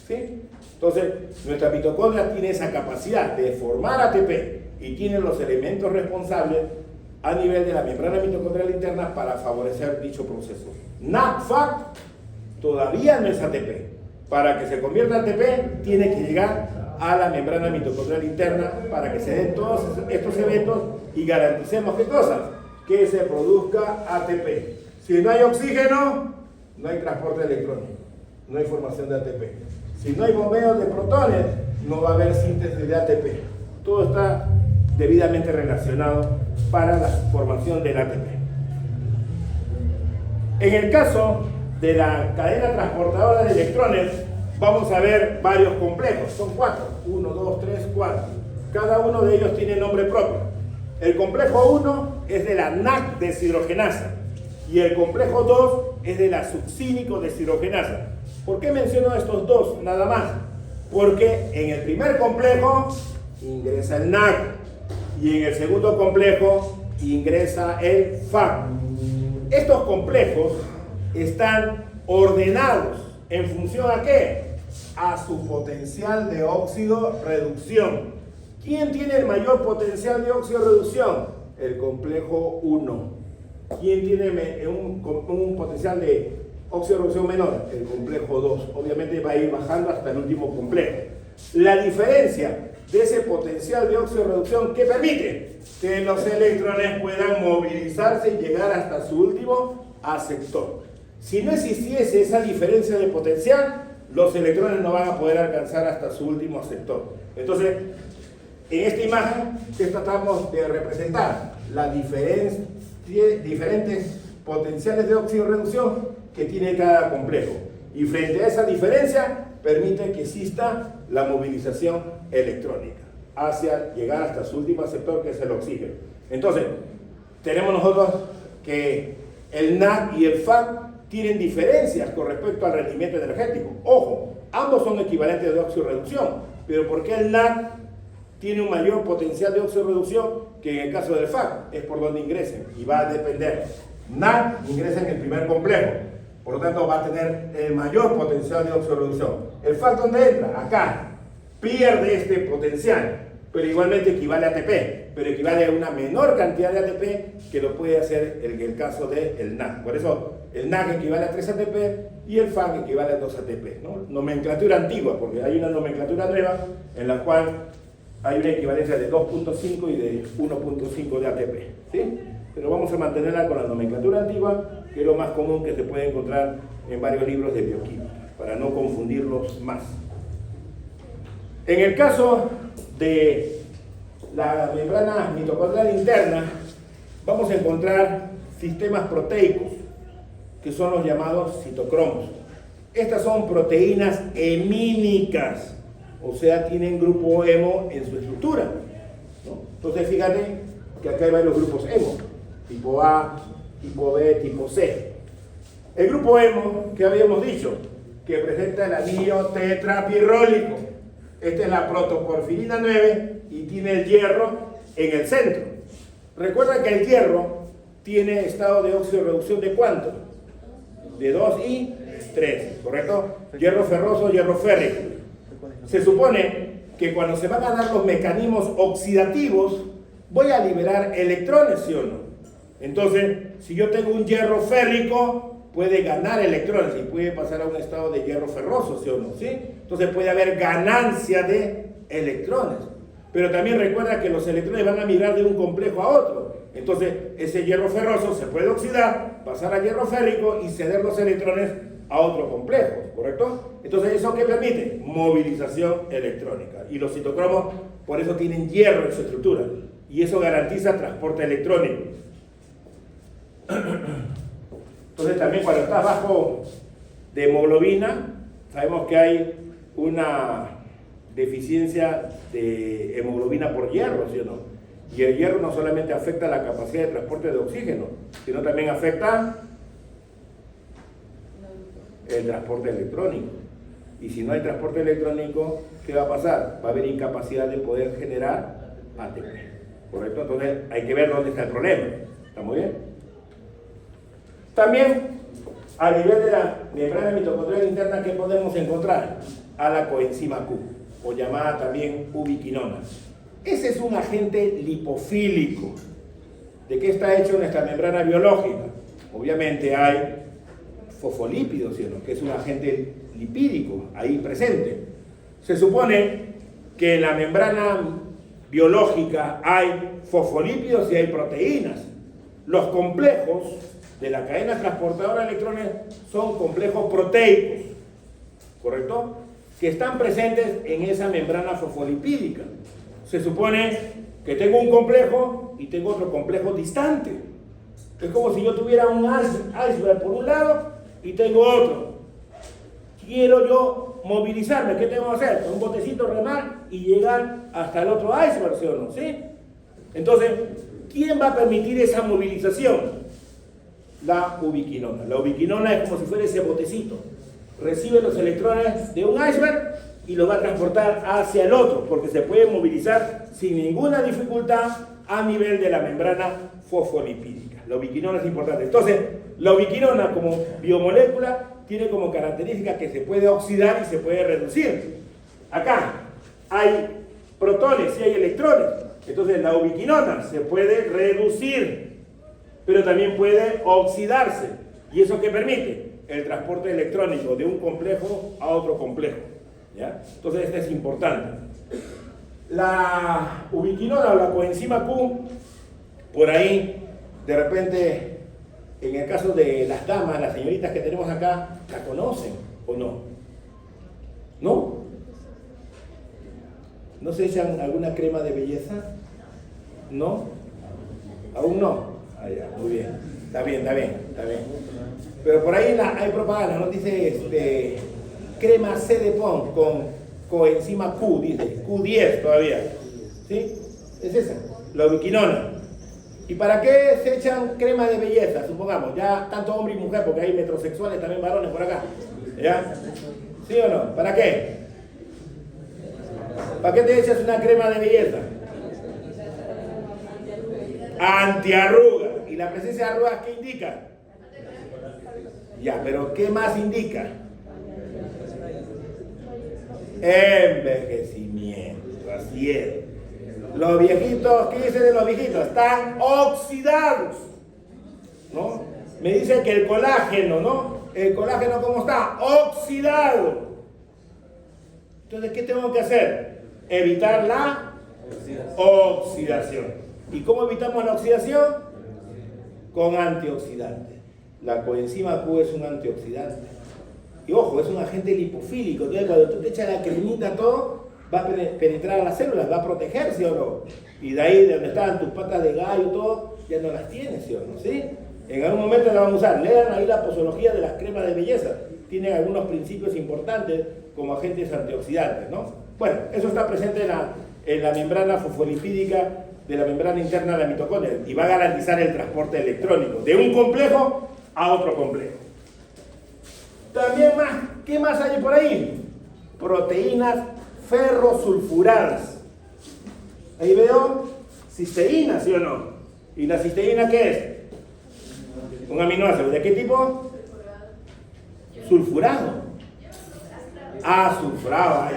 ¿Sí? Entonces, nuestra mitocondria tiene esa capacidad de formar ATP y tiene los elementos responsables a nivel de la membrana mitocondrial interna para favorecer dicho proceso. NADFAC todavía no es ATP. Para que se convierta en ATP, tiene que llegar a la membrana mitocondrial interna para que se den todos estos eventos y garanticemos ¿qué cosa? Que se produzca ATP. Si no hay oxígeno, no hay transporte electrónico, no hay formación de ATP. Si no hay bombeo de protones, no va a haber síntesis de ATP. Todo está debidamente relacionado para la formación del ATP. En el caso de la cadena transportadora de electrones, vamos a ver varios complejos. Son 4. 1, 2, 3, 4. Cada uno de ellos tiene nombre propio. El complejo 1 es de la NAC deshidrogenasa y el complejo 2 es de la succínico deshidrogenasa. ¿Por qué menciono estos dos nada más? Porque en el primer complejo ingresa el NAC y en el segundo complejo ingresa el FAC. Estos complejos están ordenados en función ¿a qué? A su potencial de óxido reducción. ¿Quién tiene el mayor potencial de óxido reducción? El complejo 1. ¿Quién tiene un potencial de óxido reducción menor? El complejo 2. Obviamente va a ir bajando hasta el último complejo. La diferencia de ese potencial de óxido reducción, ¿qué permite? Que los electrones puedan movilizarse y llegar hasta su último aceptor. Si no existiese esa diferencia de potencial, los electrones no van a poder alcanzar hasta su último aceptor. Entonces, en esta imagen, ¿qué tratamos de representar? Las diferentes potenciales de óxido reducción que tiene cada complejo. Y frente a esa diferencia, permite que exista la movilización electrónica hacia llegar hasta su último aceptor, que es el oxígeno. Entonces, tenemos nosotros que el NAC y el FAC tienen diferencias con respecto al rendimiento energético. Ojo, ambos son equivalentes de óxido reducción, pero ¿por qué el NAC tiene un mayor potencial de óxido reducción que en el caso del FAC? Es por donde ingresen y va a depender. NAC ingresa en el primer complejo, por lo tanto va a tener el mayor potencial de óxido reducción. ¿El FAC dónde entra? Acá. Pierde este potencial, pero igualmente equivale a ATP, pero equivale a una menor cantidad de ATP que lo puede hacer en el caso del NAC. Por eso el NAC equivale a 3 ATP y el FAC equivale a 2 ATP, ¿no? Nomenclatura antigua, porque hay una nomenclatura nueva en la cual hay una equivalencia de 2.5 y de 1.5 de ATP, ¿sí? Pero vamos a mantenerla con la nomenclatura antigua, que es lo más común que se puede encontrar en varios libros de bioquímica, para no confundirlos más. En el caso de la membrana mitocondrial interna, vamos a encontrar sistemas proteicos, que son los llamados citocromos. Estas son proteínas hemínicas, o sea, tienen grupo hemo en su estructura, ¿no? Entonces, fíjate que acá hay varios grupos hemo, tipo A, tipo B, tipo C. El grupo hemo, que habíamos dicho, que presenta el anillo tetrapirrólico. Esta es la protoporfirina 9 y tiene el hierro en el centro. Recuerda que el hierro tiene estado de óxido reducción ¿de cuánto? De 2 y 3, ¿correcto? Hierro ferroso, hierro férrico. Se supone que cuando se van a dar los mecanismos oxidativos, voy a liberar electrones, ¿sí o no? Entonces, si yo tengo un hierro férrico, puede ganar electrones y puede pasar a un estado de hierro ferroso, ¿sí o no? ¿Sí? Entonces puede haber ganancia de electrones. Pero también recuerda que los electrones van a migrar de un complejo a otro. Entonces ese hierro ferroso se puede oxidar, pasar a hierro férrico y ceder los electrones a otro complejo, ¿correcto? Entonces, ¿eso qué permite? Movilización electrónica. Y los citocromos, por eso tienen hierro en su estructura. Y eso garantiza transporte electrónico. Entonces, también cuando estás bajo de hemoglobina, sabemos que hay una deficiencia de hemoglobina por hierro, ¿sí o no? Y el hierro no solamente afecta la capacidad de transporte de oxígeno, sino también afecta el transporte electrónico. Y si no hay transporte electrónico, ¿qué va a pasar? Va a haber incapacidad de poder generar ATP, ¿correcto? Entonces hay que ver dónde está el problema. ¿Está muy bien? También, a nivel de la membrana mitocondrial interna, ¿qué podemos encontrar? A la coenzima Q, o llamada también ubiquinona. Ese es un agente lipofílico. ¿De qué está hecho nuestra membrana biológica? Obviamente hay fosfolípidos, ¿sí o no? Que es un agente lipídico ahí presente. Se supone que en la membrana biológica hay fosfolípidos y hay proteínas. Los complejos de la cadena transportadora de electrones son complejos proteicos, ¿correcto? Que están presentes en esa membrana fosfolipídica. Se supone que tengo un complejo y tengo otro complejo distante. Es como si yo tuviera un iceberg por un lado y tengo otro. Quiero yo movilizarme, ¿qué tengo que hacer? Con un botecito remar y llegar hasta el otro iceberg, ¿sí o no? ¿Sí? Entonces, ¿quién va a permitir esa movilización? La ubiquinona. La ubiquinona es como si fuera ese botecito. Recibe los electrones de un iceberg y los va a transportar hacia el otro, porque se puede movilizar sin ninguna dificultad a nivel de la membrana fosfolipídica. La ubiquinona es importante. Entonces, la ubiquinona como biomolécula tiene como característica que se puede oxidar y se puede reducir. Acá hay protones y hay electrones. Entonces, la ubiquinona se puede reducir, pero también puede oxidarse. ¿Y eso qué permite? El transporte electrónico de un complejo a otro complejo. ¿Ya? Entonces, esto es importante. La ubiquinona o la coenzima Q, por ahí, de repente, en el caso de las damas, las señoritas que tenemos acá, ¿la conocen o no? ¿No? ¿No se echan alguna crema de belleza? ¿No? ¿Aún no? Ah, ya, muy bien. Está bien, está bien, está bien. Pero por ahí hay propaganda, ¿no? Dice crema CD-PON con coenzima Q, dice, Q10 todavía. ¿Sí? Es esa, la ubiquinona. ¿Y para qué se echan crema de belleza? Supongamos, ya tanto hombre y mujer, porque hay metrosexuales también varones por acá. ¿Ya? ¿Sí o no? ¿Para qué? ¿Para qué te echas una crema de belleza? Antiarruga. ¿Y la presencia de arrugas qué indica? Ya, pero ¿qué más indica? Envejecimiento, así es. Los viejitos, ¿qué dice de los viejitos? Están oxidados, ¿no? Me dicen que el colágeno, ¿no? El colágeno, ¿cómo está? Oxidado. Entonces, ¿qué tengo que hacer? Evitar la oxidación. ¿Y cómo evitamos la oxidación? Con antioxidantes. La coenzima Q es un antioxidante. Y ojo, es un agente lipofílico. Entonces, cuando tú te echas la cremita, todo va a penetrar a las células, va a proteger, ¿sí o no? Y de ahí, de donde estaban tus patas de gallo y todo, ya no las tienes, ¿sí o no? ¿Sí? En algún momento la vamos a usar. Lean ahí la posología de las cremas de belleza. Tienen algunos principios importantes como agentes antioxidantes, ¿no? Bueno, eso está presente en la membrana fosfolipídica de la membrana interna de la mitocondria y va a garantizar el transporte electrónico de un complejo a otro complejo. También más, ¿qué más hay por ahí? Proteínas ferrosulfuradas. Ahí veo cisteína, ¿sí o no? ¿Y la cisteína qué es? Un aminoácido. ¿De qué tipo? Sulfurado. Azufrado,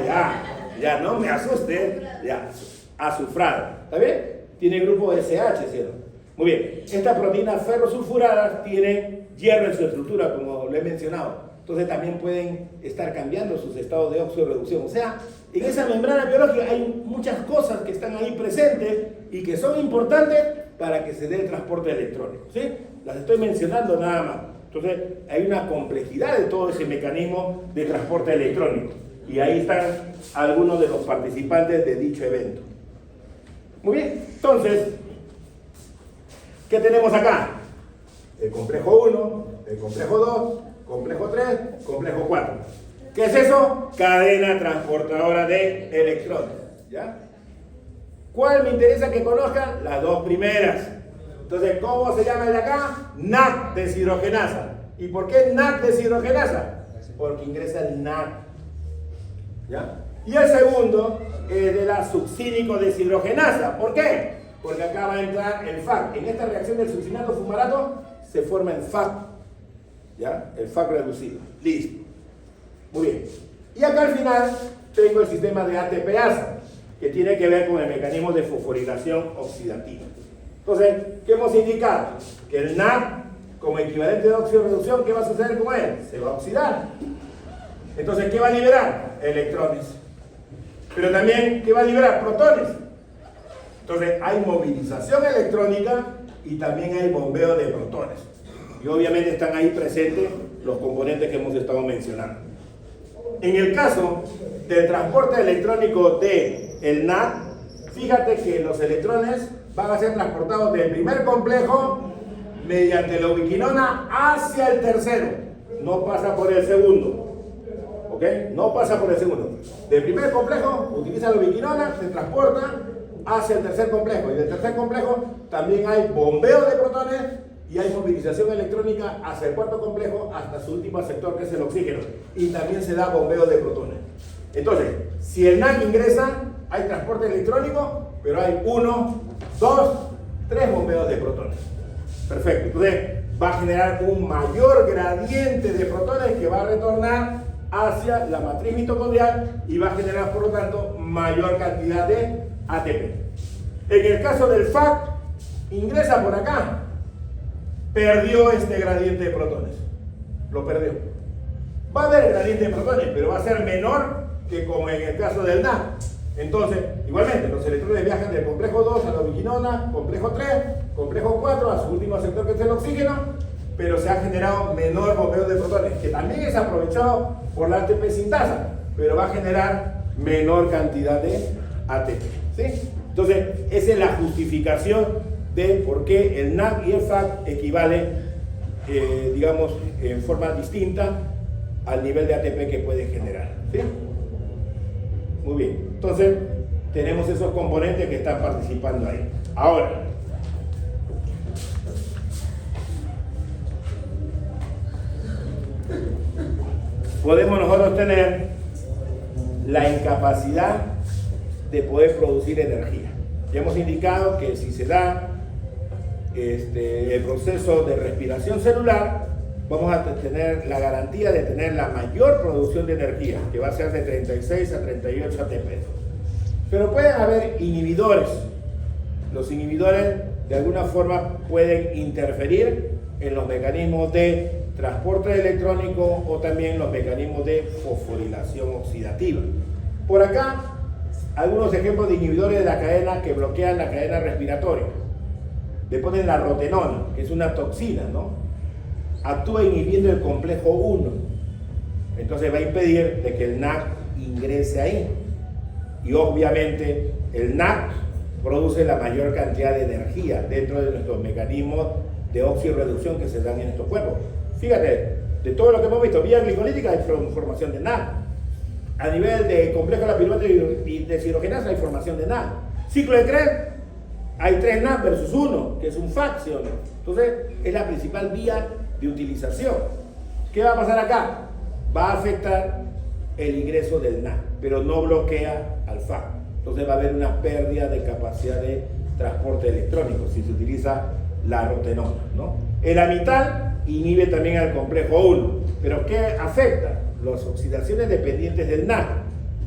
ya no me asuste, ya, azufrado. ¿Está bien? Tiene grupo SH, ¿sí o no? Muy bien. Estas proteínas ferrosulfuradas tienen hierro en su estructura, como lo he mencionado. Entonces también pueden estar cambiando sus estados de óxido de reducción. O sea, en esa membrana biológica hay muchas cosas que están ahí presentes y que son importantes para que se dé el transporte electrónico, ¿sí? Las estoy mencionando nada más. Entonces hay una complejidad de todo ese mecanismo de transporte electrónico. Y ahí están algunos de los participantes de dicho evento. Muy bien, entonces, ¿qué tenemos acá? El complejo 1, el complejo 2, complejo 3, complejo 4. ¿Qué es eso? Cadena transportadora de electrones, ¿ya? ¿Cuál me interesa que conozcan? Las dos primeras. Entonces, ¿cómo se llama el de acá? NAC deshidrogenasa. ¿Y por qué NAC deshidrogenasa? Porque ingresa el NAC, ¿ya? Y el segundo es de la succínico deshidrogenasa. ¿Por qué? Porque acá va a entrar el FAC. En esta reacción del succinato fumarato se forma el FAC, ¿ya? El FAC reducido. Listo. Muy bien. Y acá al final tengo el sistema de ATPasa, que tiene que ver con el mecanismo de fosforilación oxidativa. Entonces, ¿qué hemos indicado? Que el NAC, como equivalente de óxido de reducción, ¿qué va a suceder con él? Se va a oxidar. Entonces, ¿qué va a liberar? Electrones. Pero también, ¿qué va a liberar? Protones. Entonces, hay movilización electrónica y también hay bombeo de protones. Y obviamente están ahí presentes los componentes que hemos estado mencionando. En el caso del transporte electrónico del NAC, fíjate que los electrones van a ser transportados del primer complejo mediante la ubiquinona hacia el tercero. No pasa por el segundo. ¿Ok? No pasa por el segundo. Del primer complejo utiliza la ubiquinona, se transporta hacia el tercer complejo. Y del tercer complejo también hay bombeo de protones y hay movilización electrónica hacia el cuarto complejo hasta su último sector, que es el oxígeno. Y también se da bombeo de protones. Entonces, si el NAC ingresa, hay transporte electrónico, pero hay 1, 2, 3 bombeos de protones. Perfecto. Entonces, va a generar un mayor gradiente de protones que va a retornar hacia la matriz mitocondrial y va a generar, por lo tanto, mayor cantidad de ATP. En el caso del FAC, ingresa por acá, perdió este gradiente de protones, lo perdió. Va a haber gradiente de protones, pero va a ser menor que como en el caso del NAC. Entonces, igualmente, los electrones viajan del complejo 2 a la ubiquinona, complejo 3, complejo 4 a su último sector, que es el oxígeno, pero se ha generado menor bombeo de protones, que también es aprovechado por la ATP sintasa, pero va a generar menor cantidad de ATP, ¿sí? Entonces, esa es la justificación de por qué el NAC y el FAC equivalen, digamos, en forma distinta al nivel de ATP que puede generar, ¿sí? Muy bien, entonces tenemos esos componentes que están participando ahí. Ahora, podemos nosotros tener la incapacidad de poder producir energía. Ya hemos indicado que si se da el proceso de respiración celular, vamos a tener la garantía de tener la mayor producción de energía, que va a ser de 36 a 38 ATP. Pero pueden haber inhibidores. Los inhibidores de alguna forma pueden interferir en los mecanismos de transporte electrónico o también los mecanismos de fosforilación oxidativa. Por acá, algunos ejemplos de inhibidores de la cadena que bloquean la cadena respiratoria. Le ponen la rotenona, que es una toxina, ¿no? Actúa inhibiendo el complejo 1. Entonces va a impedir de que el NAC ingrese ahí. Y obviamente el NAC produce la mayor cantidad de energía dentro de nuestros mecanismos de oxirreducción que se dan en estos cuerpos. Fíjate, de todo lo que hemos visto, vía glicolítica hay formación de NAC. A nivel de complejo lapirote y deshidrogenasa hay formación de NAC. Ciclo de Krebs, hay 3 NAC versus 1, que es un FAC, ¿sí o no? Entonces, es la principal vía de utilización. ¿Qué va a pasar acá? Va a afectar el ingreso del NAC, pero no bloquea al FAC. Entonces va a haber una pérdida de capacidad de transporte electrónico si se utiliza la rotenona, ¿no? El amital inhibe también al complejo 1, pero ¿qué afecta? Las oxidaciones dependientes del NAC.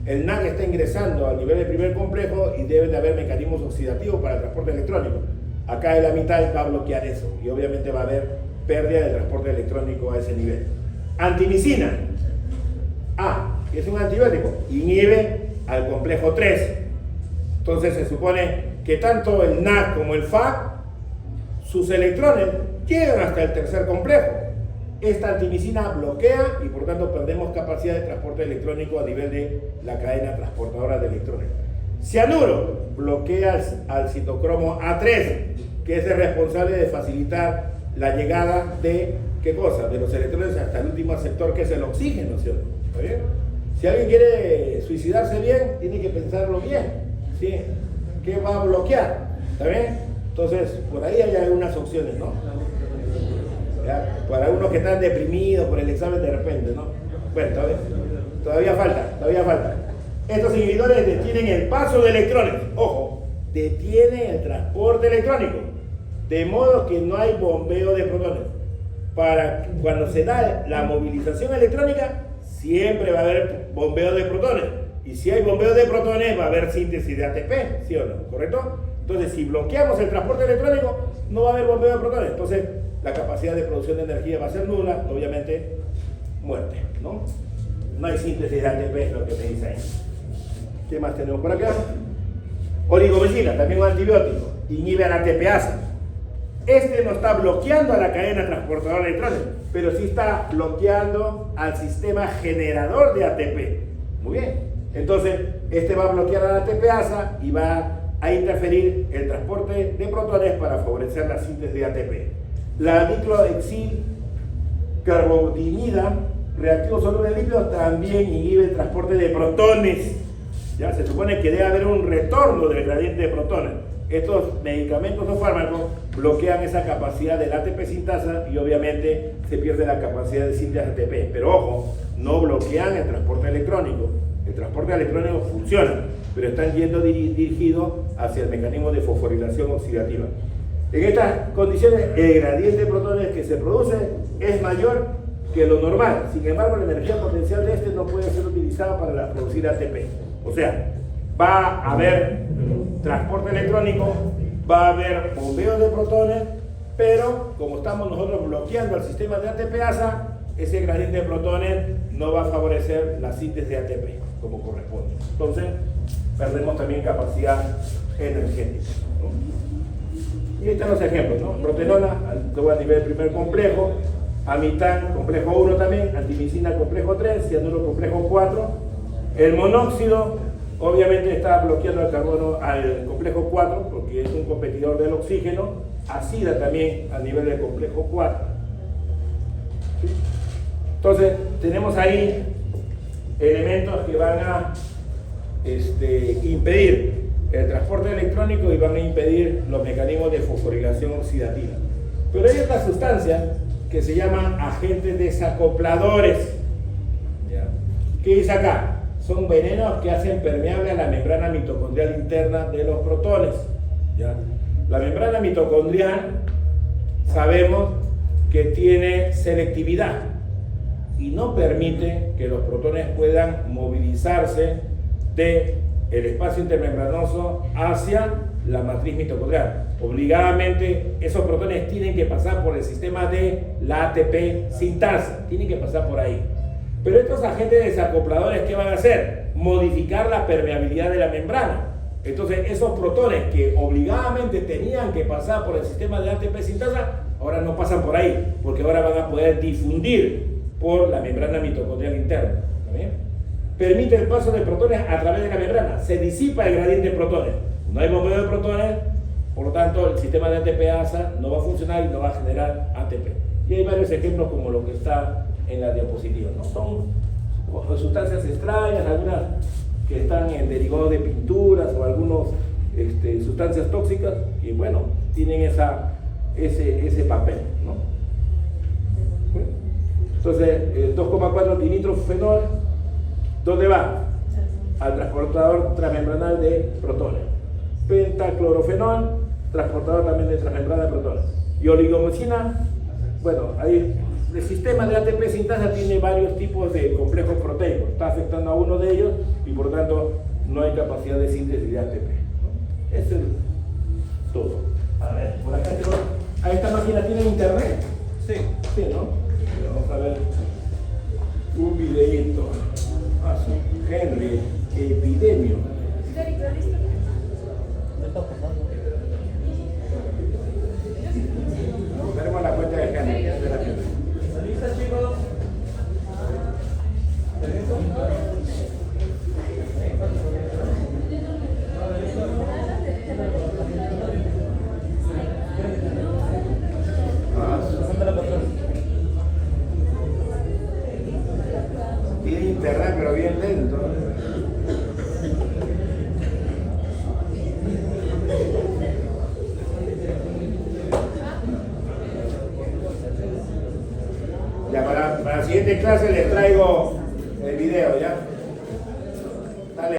El NAC está ingresando al nivel del primer complejo y debe de haber mecanismos oxidativos para el transporte electrónico. Acá el amital va a bloquear eso y obviamente va a haber pérdida de transporte electrónico a ese nivel. Antimicina. Que es un antibiótico, inhibe al complejo 3. Entonces se supone que tanto el NAC como el FAC, sus electrones llegan hasta el tercer complejo. Esta antimicina bloquea y por tanto perdemos capacidad de transporte electrónico a nivel de la cadena transportadora de electrones. Cianuro bloquea al citocromo A3, que es el responsable de facilitar la llegada de, ¿qué cosa? De los electrones hasta el último sector, que es el oxígeno, ¿sí? ¿Está bien? Si alguien quiere suicidarse bien, tiene que pensarlo bien, ¿sí? ¿Qué va a bloquear? ¿Está bien? Entonces, por ahí hay algunas opciones, ¿no? ¿Ya? Para unos que están deprimidos por el examen de repente, ¿no? Bueno, todavía falta. Estos inhibidores detienen el paso de electrones. Ojo, detienen el transporte electrónico, de modo que no hay bombeo de protones. Para cuando se da la movilización electrónica, siempre va a haber bombeo de protones. Y si hay bombeo de protones, va a haber síntesis de ATP, ¿sí o no? ¿Correcto? Entonces, si bloqueamos el transporte electrónico, no va a haber bombeo de protones. Entonces, la capacidad de producción de energía va a ser nula, obviamente, muerte, ¿no? No hay síntesis de ATP, es lo que me dice ahí. ¿Qué más tenemos por acá? Oligomicina, también un antibiótico, inhibe a la ATPasa. Este no está bloqueando a la cadena transportadora de electrones, pero sí está bloqueando al sistema generador de ATP. Muy bien. Entonces, este va a bloquear a la ATPasa y va a interferir el transporte de protones para favorecer la síntesis de ATP. La diclohexilcarbonidina, reactivo soluble en lípidos, también inhibe el transporte de protones. Ya se supone que debe haber un retorno del gradiente de protones. Estos medicamentos o fármacos bloquean esa capacidad del ATP sintasa y obviamente se pierde la capacidad de síntesis de ATP. Pero ojo, no bloquean el transporte electrónico. El transporte electrónico funciona, pero están yendo dirigidos hacia el mecanismo de fosforilación oxidativa. En estas condiciones, el gradiente de protones que se produce es mayor que lo normal. Sin embargo, la energía potencial de este no puede ser utilizada para producir ATP. O sea, va a haber transporte electrónico, va a haber bombeo de protones, pero como estamos nosotros bloqueando el sistema de ATPasa, ese gradiente de protones no va a favorecer la síntesis de ATP como corresponde. Entonces, perdemos también capacidad energética, ¿no? Y ahí están los ejemplos, ¿no? Protenona, a nivel primer complejo, amitán, complejo 1 también, antimicina, complejo 3, cianuro, complejo 4. El monóxido, obviamente, está bloqueando el carbono al complejo 4, porque es un competidor del oxígeno. Acida también a nivel del complejo 4. ¿Sí? Entonces, tenemos ahí elementos que van a impedir el transporte electrónico y van a impedir los mecanismos de fosforilación oxidativa. Pero hay otras sustancias que se llaman agentes desacopladores. ¿Ya? ¿Qué dice acá? Son venenos que hacen permeable a la membrana mitocondrial interna de los protones. ¿Ya? La membrana mitocondrial sabemos que tiene selectividad y no permite que los protones puedan movilizarse del espacio intermembranoso hacia la matriz mitocondrial. Obligadamente esos protones tienen que pasar por el sistema de la ATP sintasa, tienen que pasar por ahí. Pero estos agentes desacopladores, ¿qué van a hacer? Modificar la permeabilidad de la membrana. Entonces esos protones que obligadamente tenían que pasar por el sistema de ATP sintasa, ahora no pasan por ahí, porque ahora van a poder difundir por la membrana mitocondrial interna. ¿Está bien? Permite el paso de protones a través de la membrana, se disipa el gradiente de protones, no hay bombeo de protones, por lo tanto el sistema de ATPasa no va a funcionar y no va a generar ATP. Y hay varios ejemplos como lo que está en la diapositiva, ¿no? Son sustancias extrañas, algunas que están en derivados de pinturas o algunas sustancias tóxicas y bueno, tienen ese papel, ¿no? Entonces, el 2,4 dinitrofenol, ¿dónde va? Al transportador transmembranal de protones. Pentaclorofenol, transportador también de transmembrana de protones. Y oligomicina, bueno, ahí el sistema de ATP sintasa tiene varios tipos de complejos proteicos, está afectando a uno de ellos y por tanto no hay capacidad de síntesis de ATP, ¿no? Eso es todo. A ver, por acá tengo, a esta máquina tiene internet, Sí. Sí, ¿no? Vamos a ver un videíto. Ah, sí. Henry, epidemio. ¿Qué está pasando? Veremos la cuenta de Henry. Espérate. ¿Lista, chicos? ¿Permiso? Pásamela para atrás. Tiene internet, pero bien lento. Ya para la siguiente clase les traigo el video, ¿ya?